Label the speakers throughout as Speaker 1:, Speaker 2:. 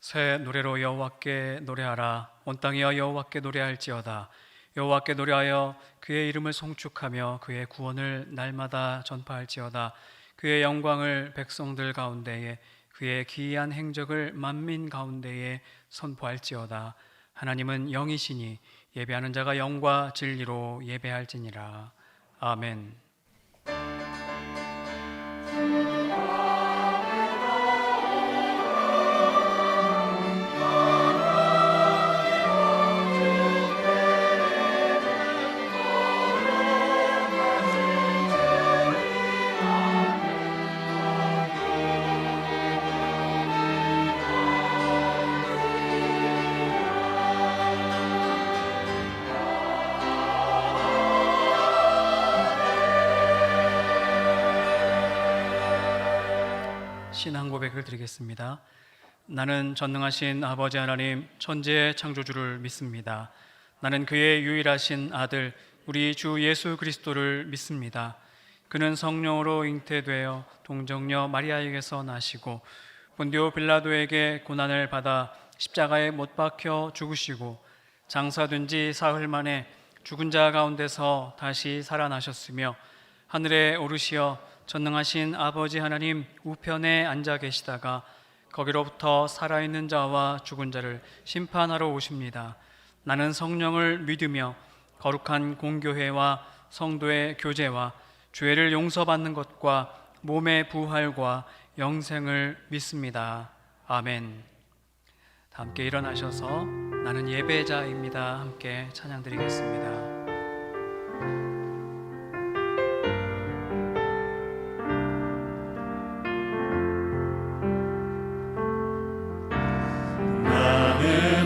Speaker 1: 새 노래로 여호와께 노래하라. 온 땅이여 여호와께 노래할지어다. 여호와께 노래하여 그의 이름을 송축하며 그의 구원을 날마다 전파할지어다. 그의 영광을 백성들 가운데에, 그의 기이한 행적을 만민 가운데에 선포할지어다. 하나님은 영이시니 예배하는 자가 영과 진리로 예배할지니라. 아멘. 신앙 고백을 드리겠습니다. 나는 전능하신 아버지 하나님 천지의 창조주를 믿습니다. 나는 그의 유일하신 아들 우리 주 예수 그리스도를 믿습니다. 그는 성령으로 잉태되어 동정녀 마리아에게서 나시고 본디오 빌라도에게 고난을 받아 십자가에 못 박혀 죽으시고 장사된 지 사흘 만에 죽은 자 가운데서 다시 살아나셨으며 하늘에 오르시어 전능하신 아버지 하나님 우편에 앉아 계시다가 거기로부터 살아있는 자와 죽은 자를 심판하러 오십니다. 나는 성령을 믿으며 거룩한 공교회와 성도의 교제와 죄를 용서받는 것과 몸의 부활과 영생을 믿습니다. 아멘. 다 함께 일어나셔서 나는 예배자입니다. 함께 찬양드리겠습니다.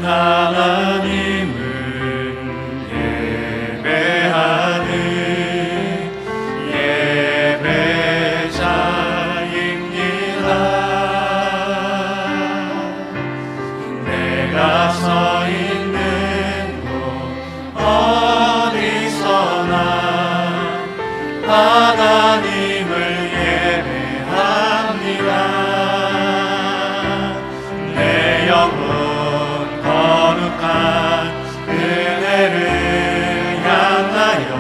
Speaker 2: 하나님을 예배하는 예배자입니다. 내가 서 있는 곳 어디서나 하나님을 예배합니다. 내 영혼 은혜를 향하여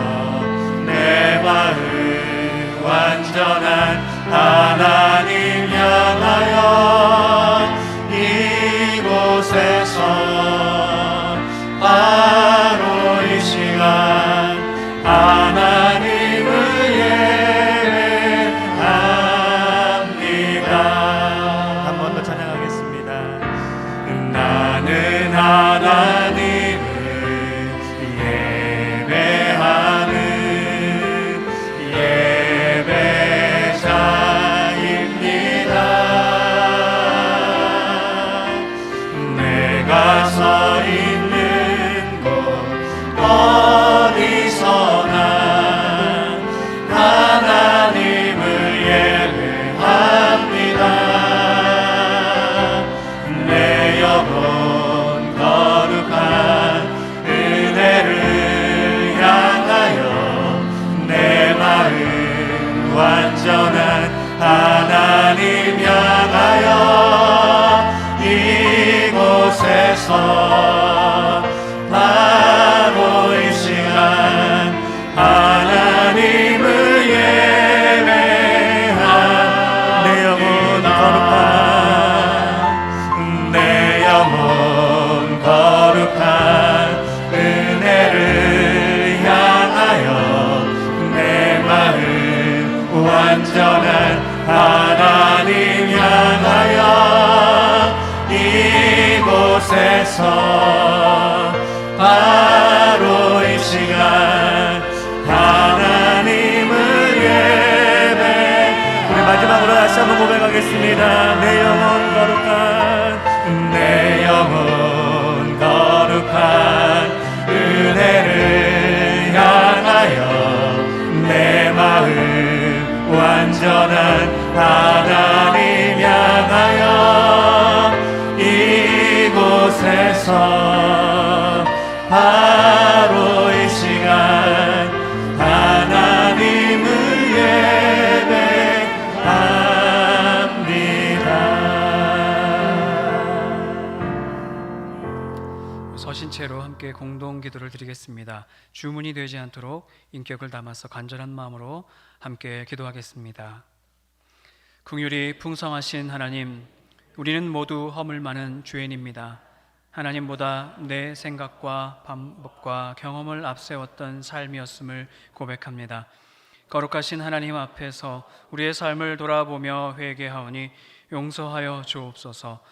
Speaker 2: 내 마음 완전한 하나님 향하여 이곳에서 바로 이 시간 하나님을 예배합니다. 한 번 더 찬양하겠습니다. 나는 하나님을 예배하는 예배자입니다. 내가 서 있는 곳 어디서나 하나님을 예배합니다. 내 영혼 거룩한 은혜를 향하여 내 마음 완전한 하나님 향하여 이곳에서 바로 이 시간 하나님을 예배하는 내 영혼 거룩한 내 영혼 거룩한 은혜를 향하여 내 마음 완전한 하나님 향하여 이곳에서 바로 이 시간 하나님을 예배. 우리 마지막으로 다시 한번 고백하겠습니다. 내 영혼 거룩한 내 영혼 거룩한 은혜를 향하여 내 마음 완전한 하나님 향하여 이곳에서 바로 이 시간 하나님을 예배합니다.
Speaker 1: 앉으신 채로 함께 공동 기도를 드리겠습니다. 주문이 되지 않도록 인격을 담아서 간절한 마음으로 함께 기도하겠습니다. 긍휼이 풍성하신 하나님, 우리는 모두 허물 많은 죄인입니다. 하나님보다 내 생각과 방법과 경험을 앞세웠던 삶이었음을 고백합니다. 거룩하신 하나님 앞에서 우리의 삶을 돌아보며 회개하오니 용서하여 주옵소서.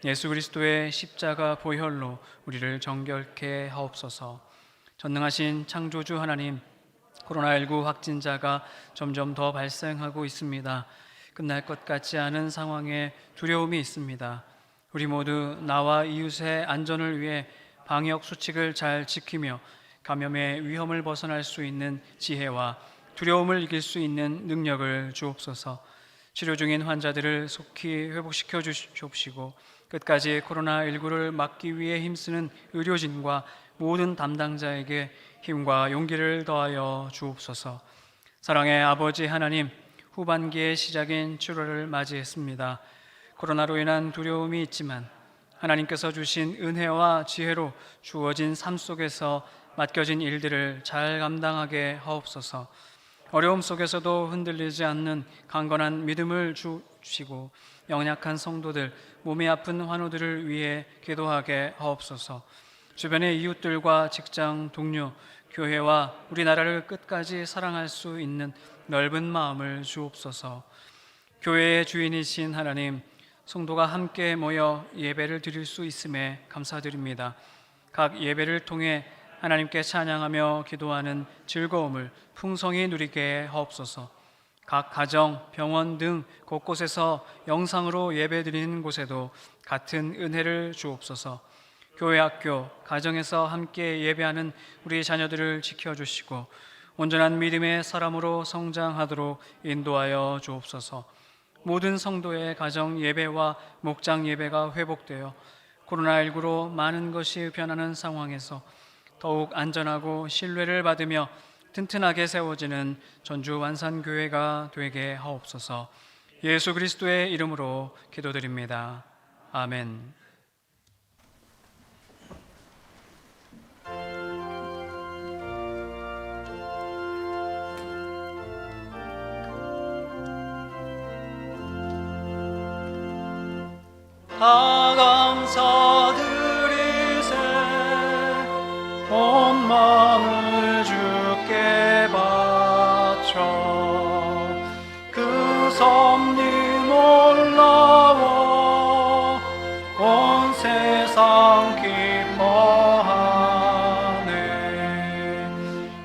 Speaker 1: 예수 그리스도의 십자가 보혈로 우리를 정결케 하옵소서. 전능하신 창조주 하나님, 코로나19 확진자가 점점 더 발생하고 있습니다. 끝날 것 같지 않은 상황에 두려움이 있습니다. 우리 모두 나와 이웃의 안전을 위해 방역 수칙을 잘 지키며 감염의 위험을 벗어날 수 있는 지혜와 두려움을 이길 수 있는 능력을 주옵소서. 치료 중인 환자들을 속히 회복시켜 주시옵시고 끝까지 코로나19를 막기 위해 힘쓰는 의료진과 모든 담당자에게 힘과 용기를 더하여 주옵소서. 사랑의 아버지 하나님, 후반기의 시작인 7월을 맞이했습니다. 코로나로 인한 두려움이 있지만 하나님께서 주신 은혜와 지혜로 주어진 삶 속에서 맡겨진 일들을 잘 감당하게 하옵소서. 어려움 속에서도 흔들리지 않는 강건한 믿음을 주시고 연약한 성도들, 몸이 아픈 환우들을 위해 기도하게 하옵소서. 주변의 이웃들과 직장 동료, 교회와 우리나라를 끝까지 사랑할 수 있는 넓은 마음을 주옵소서. 교회의 주인이신 하나님, 성도가 함께 모여 예배를 드릴 수 있음에 감사드립니다. 각 예배를 통해 하나님께 찬양하며 기도하는 즐거움을 풍성히 누리게 하옵소서. 각 가정, 병원 등 곳곳에서 영상으로 예배드리는 곳에도 같은 은혜를 주옵소서. 교회, 학교, 가정에서 함께 예배하는 우리 자녀들을 지켜주시고 온전한 믿음의 사람으로 성장하도록 인도하여 주옵소서. 모든 성도의 가정 예배와 목장 예배가 회복되어 코로나19로 많은 것이 변하는 상황에서 더욱 안전하고 신뢰를 받으며 튼튼하게 세워지는 전주 완산교회가 되게 하옵소서. 예수 그리스도의 이름으로 기도드립니다. 아멘. 다 감사드리세 온 마음을 주께 바쳐 그 섭리 놀라워 온 세상 기뻐하네.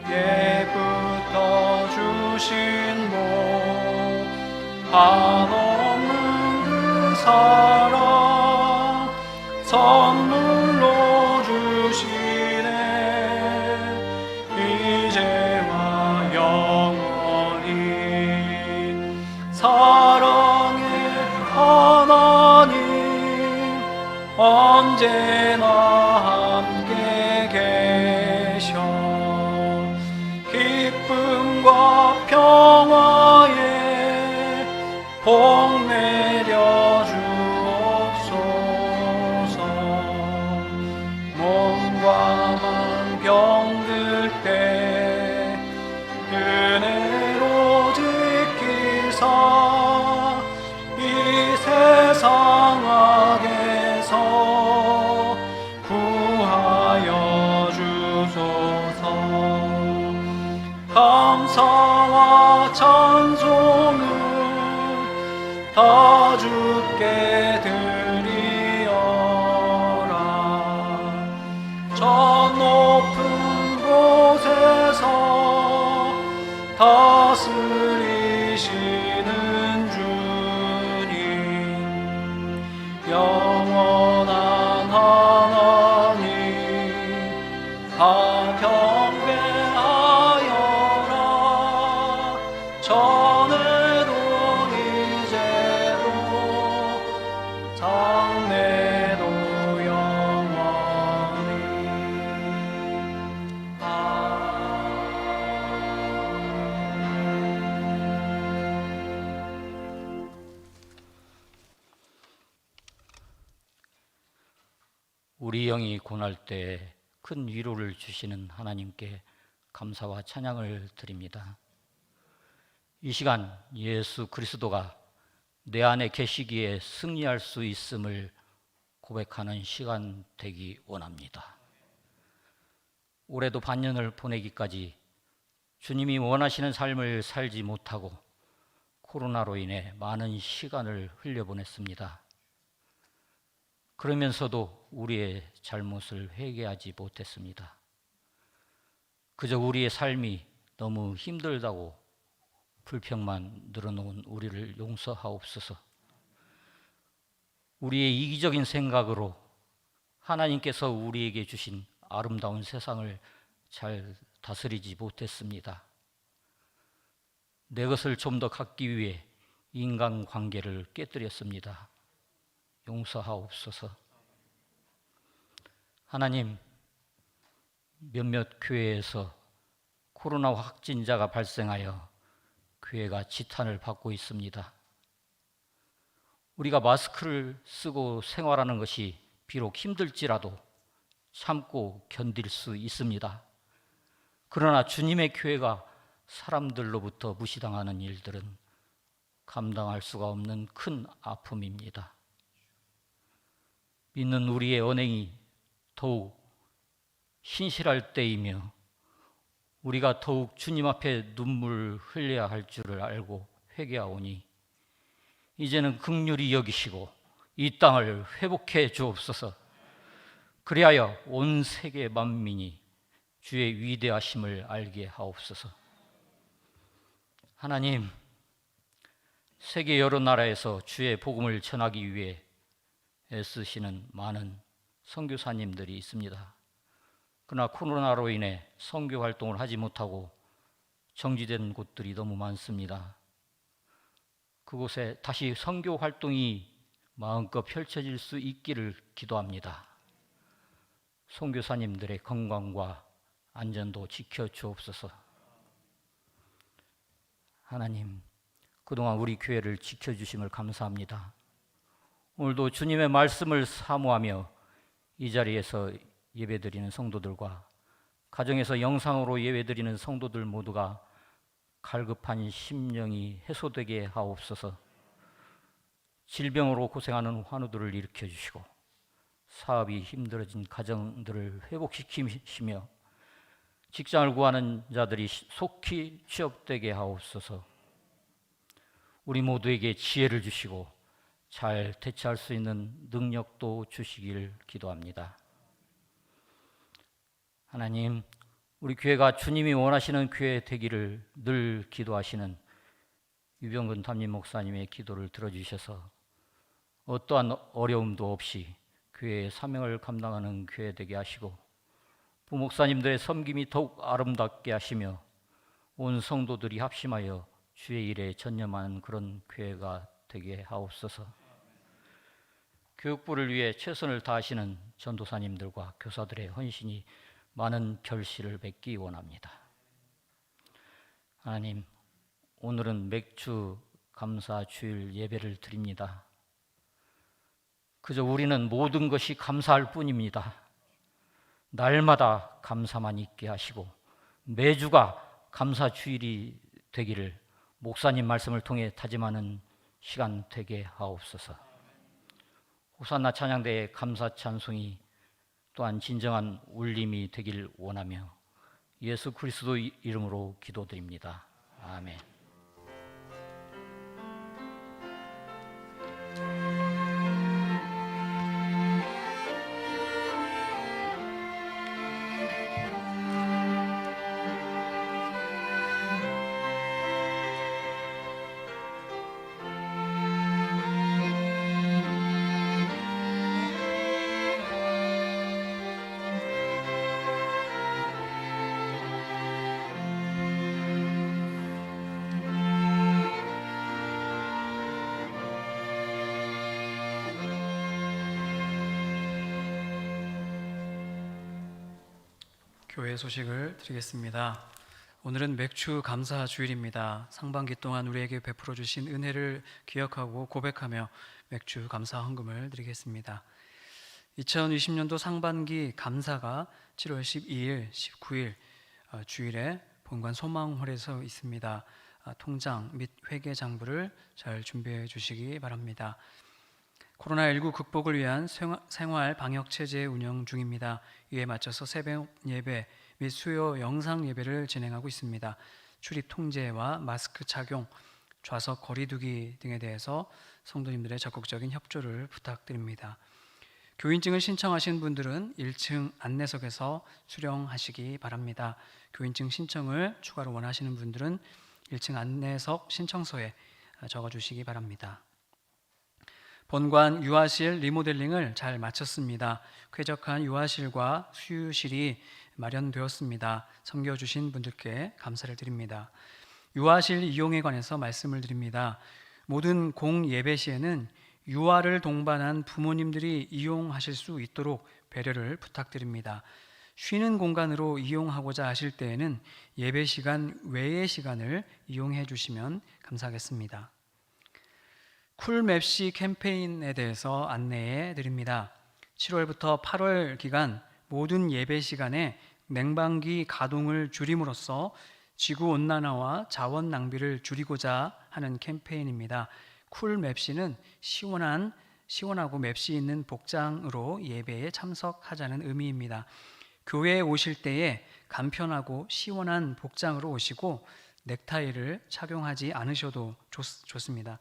Speaker 1: 예부터 주신 복 한없는 그 사랑 선물로 주시네. 이제와 영원히 사랑의 하나님 언제나 함께 계셔 기쁨과 평화에 복 내려 주옵소서. 몸과 만 병들 때 은혜로 지키사 이 세상 악에서 구하여 주소서. 감사와 찬송을 다 주께 드리어라. 저 높은 곳에서 다스리시는 주님 영원한 하나님 다 경배하여라. 전에도 이제도 장래도 영원히 아멘.
Speaker 3: 우리 영이 고날 때 큰 위로를 주시는 하나님께 감사와 찬양을 드립니다. 이 시간 예수 그리스도가 내 안에 계시기에 승리할 수 있음을 고백하는 시간 되기 원합니다. 올해도 반년을 보내기까지 주님이 원하시는 삶을 살지 못하고 코로나로 인해 많은 시간을 흘려보냈습니다. 그러면서도 우리의 잘못을 회개하지 못했습니다. 그저 우리의 삶이 너무 힘들다고 불평만 늘어놓은 우리를 용서하옵소서. 우리의 이기적인 생각으로 하나님께서 우리에게 주신 아름다운 세상을 잘 다스리지 못했습니다. 내 것을 좀 더 갖기 위해 인간관계를 깨뜨렸습니다. 용서하옵소서. 하나님, 몇몇 교회에서 코로나 확진자가 발생하여 교회가 지탄을 받고 있습니다. 우리가 마스크를 쓰고 생활하는 것이 비록 힘들지라도 참고 견딜 수 있습니다. 그러나 주님의 교회가 사람들로부터 무시당하는 일들은 감당할 수가 없는 큰 아픔입니다. 믿는 우리의 언행이 더욱 신실할 때이며 우리가 더욱 주님 앞에 눈물 흘려야 할 줄을 알고 회개하오니 이제는 긍휼히 여기시고 이 땅을 회복해 주옵소서. 그리하여 온 세계 만민이 주의 위대하심을 알게 하옵소서. 하나님, 세계 여러 나라에서 주의 복음을 전하기 위해 애쓰시는 많은 선교사님들이 있습니다. 그러나 코로나로 인해 선교 활동을 하지 못하고 정지된 곳들이 너무 많습니다. 그곳에 다시 선교 활동이 마음껏 펼쳐질 수 있기를 기도합니다. 선교사님들의 건강과 안전도 지켜주옵소서. 하나님, 그동안 우리 교회를 지켜주심을 감사합니다. 오늘도 주님의 말씀을 사모하며 이 자리에서 예배드리는 성도들과 가정에서 영상으로 예배드리는 성도들 모두가 갈급한 심령이 해소되게 하옵소서. 질병으로 고생하는 환우들을 일으켜 주시고 사업이 힘들어진 가정들을 회복시키시며 직장을 구하는 자들이 속히 취업되게 하옵소서. 우리 모두에게 지혜를 주시고 잘 대처할 수 있는 능력도 주시길 기도합니다. 하나님, 우리 교회가 주님이 원하시는 교회 되기를 늘 기도하시는 유병근 담임 목사님의 기도를 들어주셔서 어떠한 어려움도 없이 교회의 사명을 감당하는 교회 되게 하시고 부목사님들의 섬김이 더욱 아름답게 하시며 온 성도들이 합심하여 주의 일에 전념하는 그런 교회가 되게 하옵소서. 교육부를 위해 최선을 다하시는 전도사님들과 교사들의 헌신이 많은 결실을 맺기 원합니다. 하나님, 오늘은 맥주 감사 주일 예배를 드립니다. 그저 우리는 모든 것이 감사할 뿐입니다. 날마다 감사만 있게 하시고 매주가 감사 주일이 되기를 목사님 말씀을 통해 다짐하는 시간 되게 하옵소서. 호산나 찬양대의 감사 찬송이 또한 진정한 울림이 되길 원하며 예수 그리스도 이름으로 기도드립니다. 아멘.
Speaker 1: 교회 소식을 드리겠습니다. 오늘은 맥주 감사 주일입니다. 상반기 동안 우리에게 베풀어 주신 은혜를 기억하고 고백하며 맥주 감사 헌금을 드리겠습니다. 2020년도 상반기 감사가 7월 12일, 19일 주일에 본관 소망홀에서 있습니다. 통장 및 회계 장부를 잘 준비해 주시기 바랍니다. 코로나19 극복을 위한 생활 방역 체제 운영 중입니다. 이에 맞춰서 새벽 예배 및 수요 영상 예배를 진행하고 있습니다. 출입 통제와 마스크 착용, 좌석 거리두기 등에 대해서 성도님들의 적극적인 협조를 부탁드립니다. 교인증을 신청하신 분들은 1층 안내석에서 수령하시기 바랍니다. 교인증 신청을 추가로 원하시는 분들은 1층 안내석 신청서에 적어주시기 바랍니다. 본관 유아실 리모델링을 잘 마쳤습니다. 쾌적한 유아실과 수유실이 마련되었습니다. 섬겨주신 분들께 감사를 드립니다. 유아실 이용에 관해서 말씀을 드립니다. 모든 공예배 시에는 유아를 동반한 부모님들이 이용하실 수 있도록 배려를 부탁드립니다. 쉬는 공간으로 이용하고자 하실 때에는 예배 시간 외의 시간을 이용해 주시면 감사하겠습니다. 쿨맵시 캠페인에 대해서 안내해 드립니다. 7월부터 8월 기간 모든 예배 시간에 냉방기 가동을 줄임으로써 지구온난화와 자원 낭비를 줄이고자 하는 캠페인입니다. 쿨맵시는 시원하고 맵시 있는 복장으로 예배에 참석하자는 의미입니다. 교회에 오실 때에 간편하고 시원한 복장으로 오시고 넥타이를 착용하지 않으셔도 좋습니다.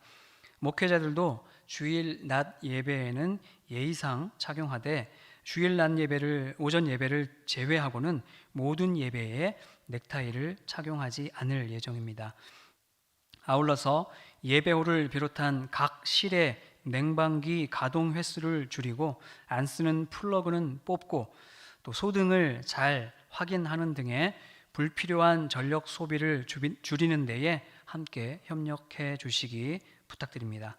Speaker 1: 목회자들도 주일 낮 예배에는 예의상 착용하되 주일 낮 예배를 오전 예배를 제외하고는 모든 예배에 넥타이를 착용하지 않을 예정입니다. 아울러서 예배홀을 비롯한 각 실의 냉방기 가동 횟수를 줄이고 안 쓰는 플러그는 뽑고 또 소등을 잘 확인하는 등의 불필요한 전력 소비를 줄이는 데에 함께 협력해 주시기 부탁드립니다.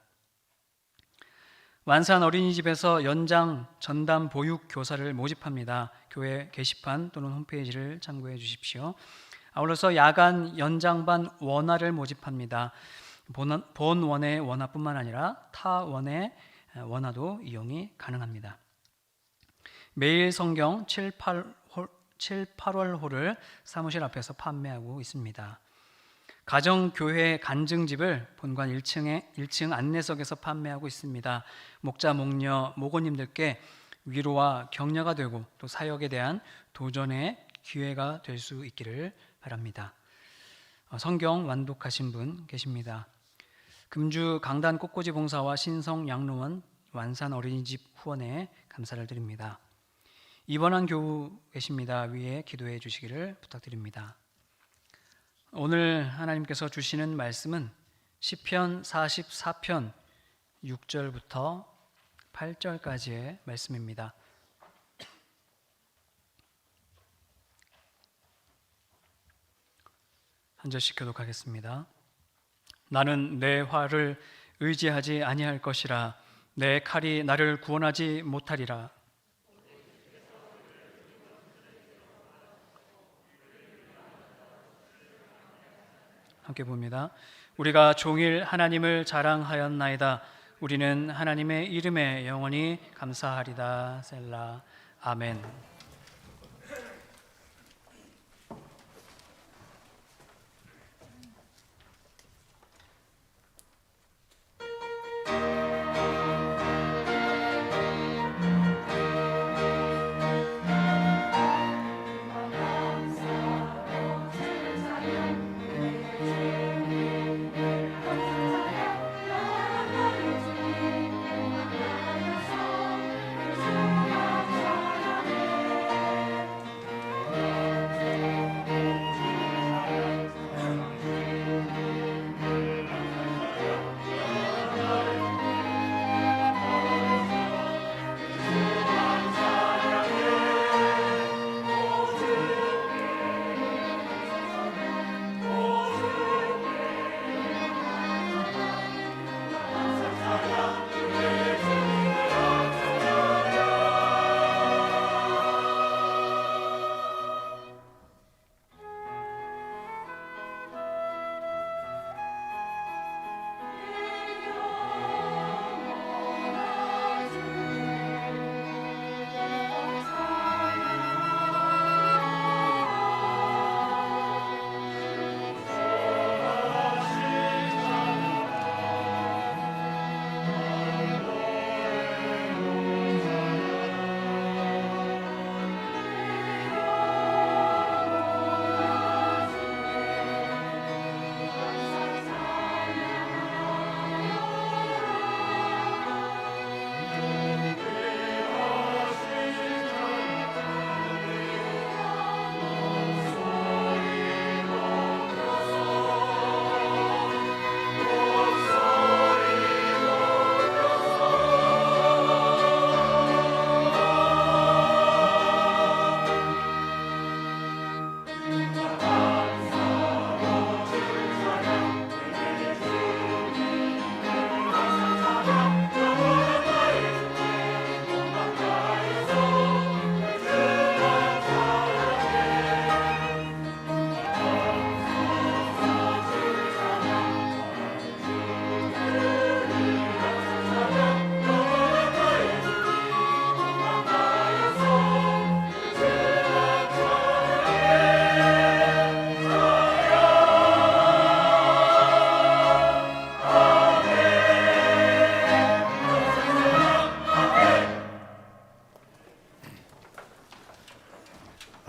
Speaker 1: 완산 어린이집에서 연장 전담 보육 교사를 모집합니다. 교회 게시판 또는 홈페이지를 참고해 주십시오. 아울러서 야간 연장반 원화를 모집합니다. 본 원의 원화뿐만 아니라 타 원의 원화도 이용이 가능합니다. 매일 성경 7, 8월호를 사무실 앞에서 판매하고 있습니다. 가정교회 간증집을 본관 1층 안내석에서 판매하고 있습니다. 목자, 목녀, 목원님들께 위로와 격려가 되고 또 사역에 대한 도전의 기회가 될 수 있기를 바랍니다. 성경 완독하신 분 계십니다. 금주 강단 꽃꽂이 봉사와 신성 양로원 완산 어린이집 후원에 감사를 드립니다. 입원한 교우 계십니다. 위에 기도해 주시기를 부탁드립니다. 오늘 하나님께서 주시는 말씀은 시편 44편 6절부터 8절까지의 말씀입니다. 한 절씩 교독하겠습니다. 나는 내 활을 의지하지 아니할 것이라. 내 칼이 나를 구원하지 못하리라. 함께 봅니다. 우리가 종일 하나님을 자랑하였나이다. 우리는 하나님의 이름에 영원히 감사하리다. 셀라. 아멘.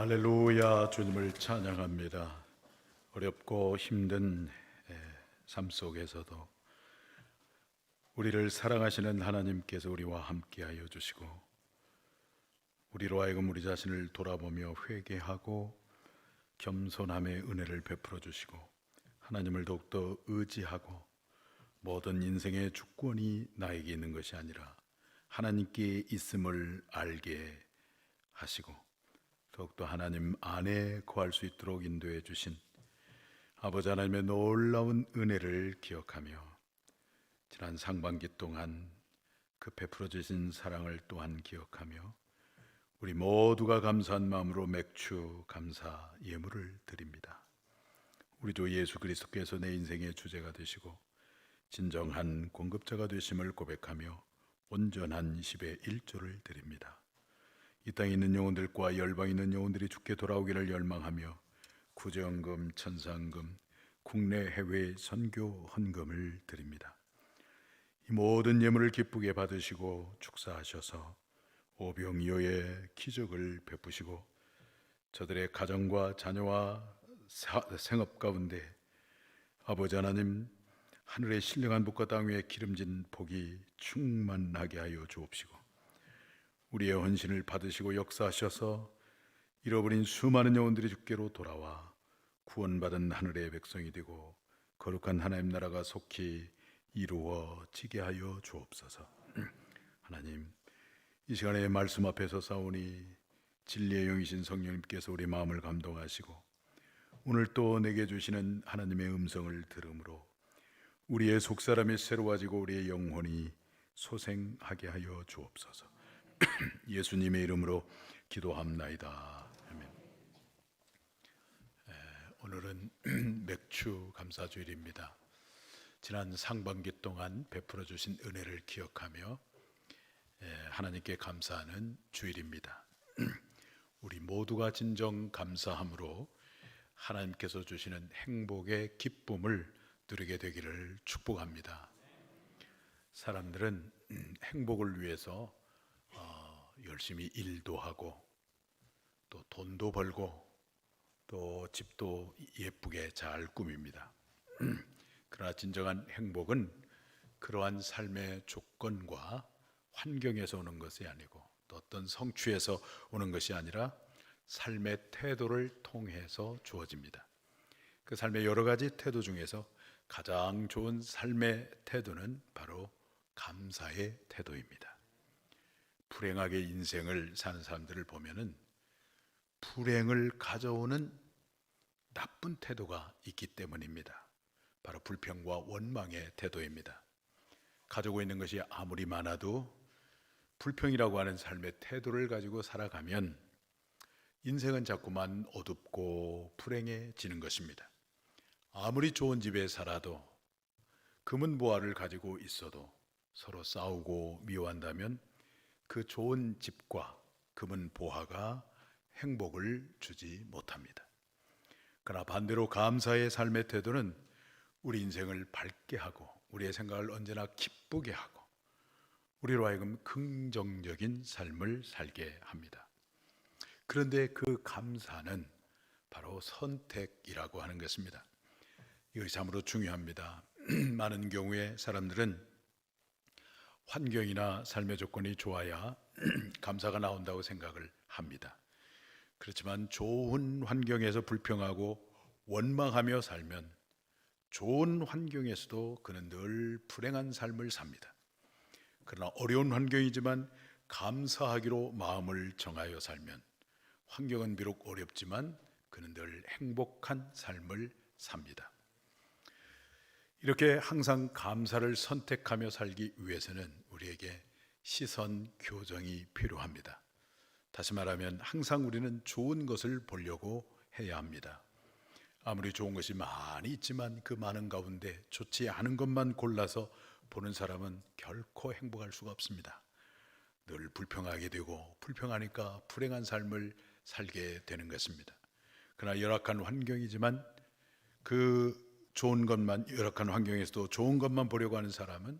Speaker 4: 할렐루야. 주님을 찬양합니다. 어렵고 힘든 삶 속에서도 우리를 사랑하시는 하나님께서 우리와 함께하여 주시고, 우리로 하여금 우리 자신을 돌아보며 회개하고 겸손함의 은혜를 베풀어 주시고, 하나님을 더욱더 의지하고, 모든 인생의 주권이 나에게 있는 것이 아니라 하나님께 있음을 알게 하시고, 더욱더 하나님 안에 거할 수 있도록 인도해 주신 아버지 하나님의 놀라운 은혜를 기억하며, 지난 상반기 동안 그 베풀어 주신 사랑을 또한 기억하며, 우리 모두가 감사한 마음으로 맥주 감사 예물을 드립니다. 우리 주 예수 그리스도께서 내 인생의 주제가 되시고 진정한 공급자가 되심을 고백하며 온전한 10의 1조를 드립니다. 이 땅에 있는 영혼들과 열방에 있는 영혼들이 주께 돌아오기를 열망하며 구제헌금, 천상금, 국내 해외 선교 헌금을 드립니다. 이 모든 예물을 기쁘게 받으시고 축사하셔서 오병이어의 기적을 베푸시고 저들의 가정과 자녀와 생업 가운데 아버지 하나님, 하늘의 신령한 복과 땅 위에 기름진 복이 충만하게 하여 주옵시고, 우리의 헌신을 받으시고 역사하셔서 잃어버린 수많은 영혼들이 주께로 돌아와 구원받은 하늘의 백성이 되고 거룩한 하나님 나라가 속히 이루어지게 하여 주옵소서. 하나님, 이 시간에 말씀 앞에서 싸우니 진리의 영이신 성령님께서 우리 마음을 감동하시고 오늘 또 내게 주시는 하나님의 음성을 들음으로 우리의 속사람이 새로워지고 우리의 영혼이 소생하게 하여 주옵소서. 예수님의 이름으로 기도합나이다. 아멘. 오늘은 맥주 감사주일입니다. 지난 상반기 동안 베풀어 주신 은혜를 기억하며 하나님께 감사하는 주일입니다. 우리 모두가 진정 감사함으로 하나님께서 주시는 행복의 기쁨을 누리게 되기를 축복합니다. 사람들은 행복을 위해서 열심히 일도 하고 또 돈도 벌고 또 집도 예쁘게 잘 꾸밉니다. 그러나 진정한 행복은 그러한 삶의 조건과 환경에서 오는 것이 아니고 또 어떤 성취에서 오는 것이 아니라 삶의 태도를 통해서 주어집니다. 그 삶의 여러 가지 태도 중에서 가장 좋은 삶의 태도는 바로 감사의 태도입니다. 불행하게 인생을 사는 사람들을 보면은 불행을 가져오는 나쁜 태도가 있기 때문입니다. 바로 불평과 원망의 태도입니다. 가지고 있는 것이 아무리 많아도 불평이라고 하는 삶의 태도를 가지고 살아가면 인생은 자꾸만 어둡고 불행해지는 것입니다. 아무리 좋은 집에 살아도 금은 보화를 가지고 있어도 서로 싸우고 미워한다면 그 좋은 집과 금은 보화가 행복을 주지 못합니다. 그러나 반대로 감사의 삶의 태도는 우리 인생을 밝게 하고 우리의 생각을 언제나 기쁘게 하고 우리로 하여금 긍정적인 삶을 살게 합니다. 그런데 그 감사는 바로 선택이라고 하는 것입니다. 이것이 참으로 중요합니다. 많은 경우에 사람들은 환경이나 삶의 조건이 좋아야 감사가 나온다고 생각을 합니다. 그렇지만 좋은 환경에서 불평하고 원망하며 살면 좋은 환경에서도 그는 늘 불행한 삶을 삽니다. 그러나 어려운 환경이지만 감사하기로 마음을 정하여 살면 환경은 비록 어렵지만 그는 늘 행복한 삶을 삽니다. 이렇게 항상 감사를 선택하며 살기 위해서는 우리에게 시선 교정이 필요합니다. 다시 말하면 항상 우리는 좋은 것을 보려고 해야 합니다. 아무리 좋은 것이 많이 있지만 그 많은 가운데 좋지 않은 것만 골라서 보는 사람은 결코 행복할 수가 없습니다. 늘 불평하게 되고 불평하니까 불행한 삶을 살게 되는 것입니다. 그러나 열악한 환경이지만 그 좋은 것만, 열악한 환경에서도 좋은 것만 보려고 하는 사람은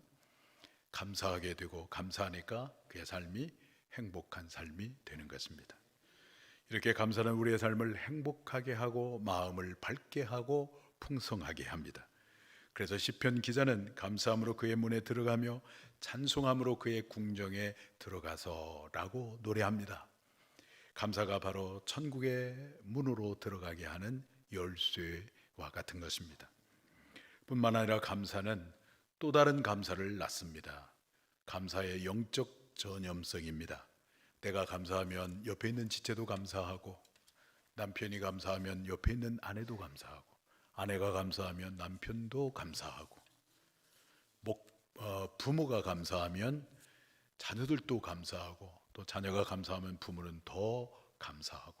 Speaker 4: 감사하게 되고 감사하니까 그의 삶이 행복한 삶이 되는 것입니다. 이렇게 감사는 우리의 삶을 행복하게 하고 마음을 밝게 하고 풍성하게 합니다. 그래서 시편 기자는 감사함으로 그의 문에 들어가며 찬송함으로 그의 궁정에 들어가서라고 노래합니다. 감사가 바로 천국의 문으로 들어가게 하는 열쇠와 같은 것입니다. 뿐만 아니라 감사는 또 다른 감사를 낳습니다. 감사의 영적 전염성입니다. 내가 감사하면 옆에 있는 지체도 감사하고, 남편이 감사하면 옆에 있는 아내도 감사하고, 아내가 감사하면 남편도 감사하고, 부모가 감사하면 자녀들도 감사하고, 또 자녀가 감사하면 부모는 더 감사하고,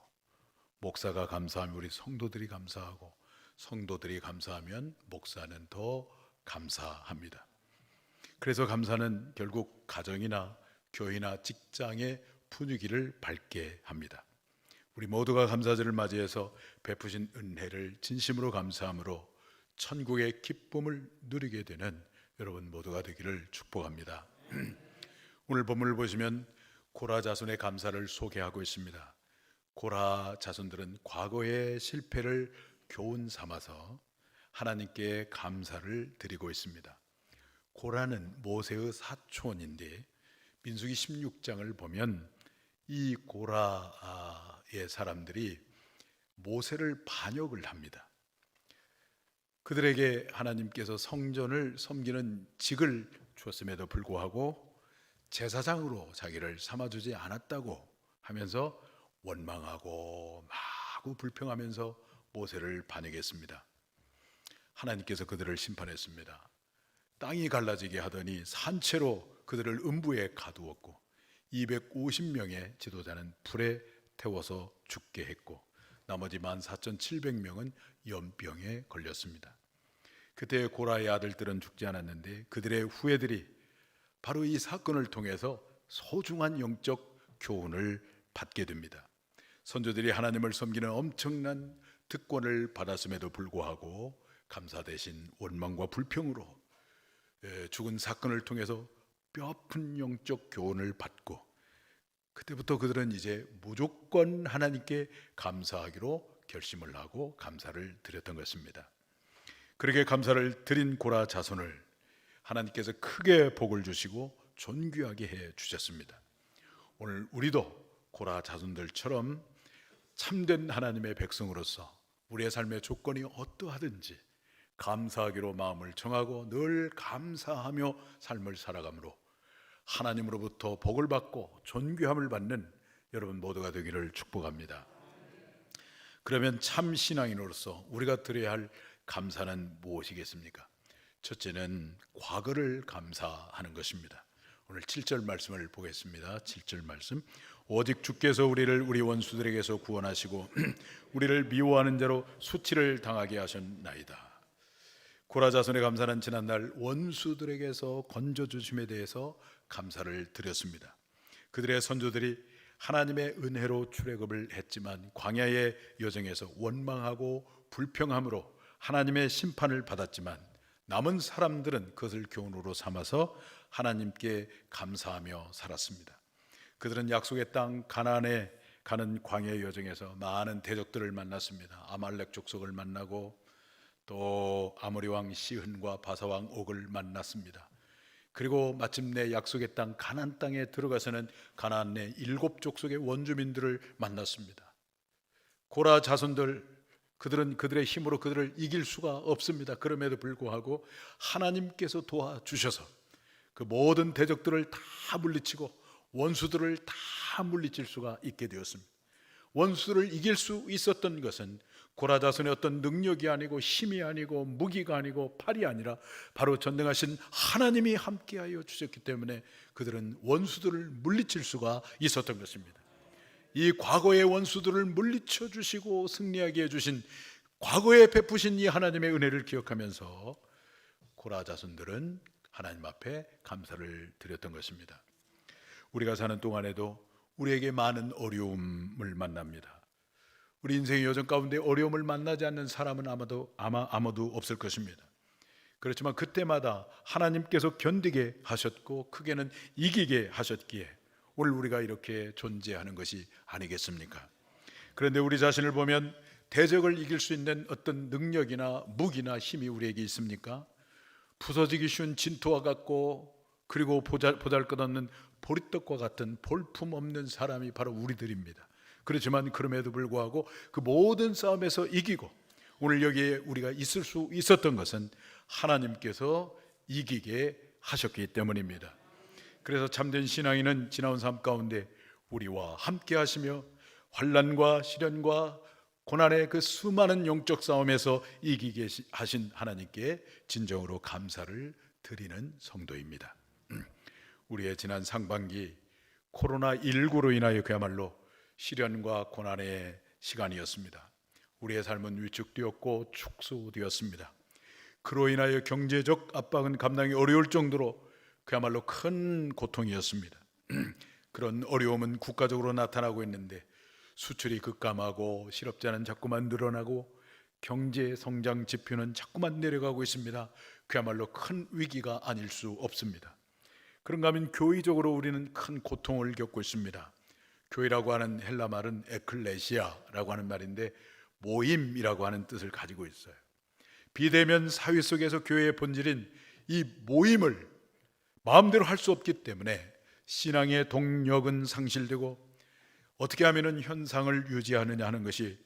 Speaker 4: 목사가 감사하면 우리 성도들이 감사하고, 성도들이 감사하면 목사는 더 감사합니다. 그래서 감사는 결국 가정이나 교회나 직장의 분위기를 밝게 합니다. 우리 모두가 감사절을 맞이해서 베푸신 은혜를 진심으로 감사함으로 천국의 기쁨을 누리게 되는 여러분 모두가 되기를 축복합니다. 오늘 본문을 보시면 고라 자손의 감사를 소개하고 있습니다. 고라 자손들은 과거의 실패를 교훈 삼아서 하나님께 감사를 드리고 있습니다. 고라는 모세의 사촌인데 민수기 16장을 보면 이 고라의 사람들이 모세를 반역을 합니다. 그들에게 하나님께서 성전을 섬기는 직을 주었음에도 불구하고 제사장으로 자기를 삼아주지 않았다고 하면서 원망하고 마구 불평하면서 모세를 반역했습니다. 하나님께서 그들을 심판했습니다. 땅이 갈라지게 하더니 산채로 그들을 음부에 가두었고 250명의 지도자는 불에 태워서 죽게 했고 나머지 14,700명은 연병에 걸렸습니다. 그때 고라의 아들들은 죽지 않았는데 그들의 후예들이 바로 이 사건을 통해서 소중한 영적 교훈을 받게 됩니다. 선조들이 하나님을 섬기는 엄청난 특권을 받았음에도 불구하고 감사 대신 원망과 불평으로 죽은 사건을 통해서 뼈아픈 영적 교훈을 받고 그때부터 그들은 이제 무조건 하나님께 감사하기로 결심을 하고 감사를 드렸던 것입니다. 그렇게 감사를 드린 고라 자손을 하나님께서 크게 복을 주시고 존귀하게 해 주셨습니다. 오늘 우리도 고라 자손들처럼 참된 하나님의 백성으로서 우리의 삶의 조건이 어떠하든지 감사하기로 마음을 정하고 늘 감사하며 삶을 살아가므로 하나님으로부터 복을 받고 존귀함을 받는 여러분 모두가 되기를 축복합니다. 그러면 참 신앙인으로서 우리가 드려야 할 감사는 무엇이겠습니까? 첫째는 과거를 감사하는 것입니다. 오늘 7절 말씀을 보겠습니다. 7절 말씀. 오직 주께서 우리를 우리 원수들에게서 구원하시고 우리를 미워하는 자로 수치를 당하게 하셨나이다. 고라 자손의 감사는 지난날 원수들에게서 건져주심에 대해서 감사를 드렸습니다. 그들의 선조들이 하나님의 은혜로 출애굽을 했지만 광야의 여정에서 원망하고 불평함으로 하나님의 심판을 받았지만 남은 사람들은 그것을 교훈으로 삼아서 하나님께 감사하며 살았습니다. 그들은 약속의 땅 가나안에 가는 광야의 여정에서 많은 대적들을 만났습니다. 아말렉 족속을 만나고 또 아모리 왕 시흔과 바사 왕 옥을 만났습니다. 그리고 마침내 약속의 땅 가나안 땅에 들어가서는 가나안 내 7족속의 원주민들을 만났습니다. 고라 자손들 그들은 그들의 힘으로 그들을 이길 수가 없습니다. 그럼에도 불구하고 하나님께서 도와주셔서 그 모든 대적들을 다 물리치고 원수들을 다 물리칠 수가 있게 되었습니다. 원수를 이길 수 있었던 것은 고라 자손의 어떤 능력이 아니고 힘이 아니고 무기가 아니고 팔이 아니라 바로 전능하신 하나님이 함께하여 주셨기 때문에 그들은 원수들을 물리칠 수가 있었던 것입니다. 이 과거의 원수들을 물리쳐 주시고 승리하게 해주신 과거에 베푸신 이 하나님의 은혜를 기억하면서 고라 자손들은 하나님 앞에 감사를 드렸던 것입니다. 우리가 사는 동안에도 우리에게 많은 어려움을 만납니다. 우리 인생의 여정 가운데 어려움을 만나지 않는 사람은 아마도 없을 것입니다. 그렇지만 그때마다 하나님께서 견디게 하셨고 크게는 이기게 하셨기에 오늘 우리가 이렇게 존재하는 것이 아니겠습니까? 그런데 우리 자신을 보면 대적을 이길 수 있는 어떤 능력이나 무기나 힘이 우리에게 있습니까? 부서지기 쉬운 진토와 같고, 그리고 보잘것없는 보리떡과 같은 볼품없는 사람이 바로 우리들입니다. 그렇지만 그럼에도 불구하고 그 모든 싸움에서 이기고 오늘 여기에 우리가 있을 수 있었던 것은 하나님께서 이기게 하셨기 때문입니다. 그래서 참된 신앙인은 지나온 삶 가운데 우리와 함께 하시며 환난과 시련과 고난의 그 수많은 영적 싸움에서 이기게 하신 하나님께 진정으로 감사를 드리는 성도입니다. 우리의 지난 상반기 코로나19로 인하여 그야말로 시련과 고난의 시간이었습니다. 우리의 삶은 위축되었고 축소되었습니다. 그로 인하여 경제적 압박은 감당이 어려울 정도로 그야말로 큰 고통이었습니다. 그런 어려움은 국가적으로 나타나고 있는데 수출이 급감하고 실업자는 자꾸만 늘어나고 경제 성장 지표는 자꾸만 내려가고 있습니다. 그야말로 큰 위기가 아닐 수 없습니다. 그런가 하면 교회적으로 우리는 큰 고통을 겪고 있습니다. 교회라고 하는 헬라 말은 에클레시아라고 하는 말인데 모임이라고 하는 뜻을 가지고 있어요. 비대면 사회 속에서 교회의 본질인 이 모임을 마음대로 할 수 없기 때문에 신앙의 동력은 상실되고 어떻게 하면 현상을 유지하느냐 하는 것이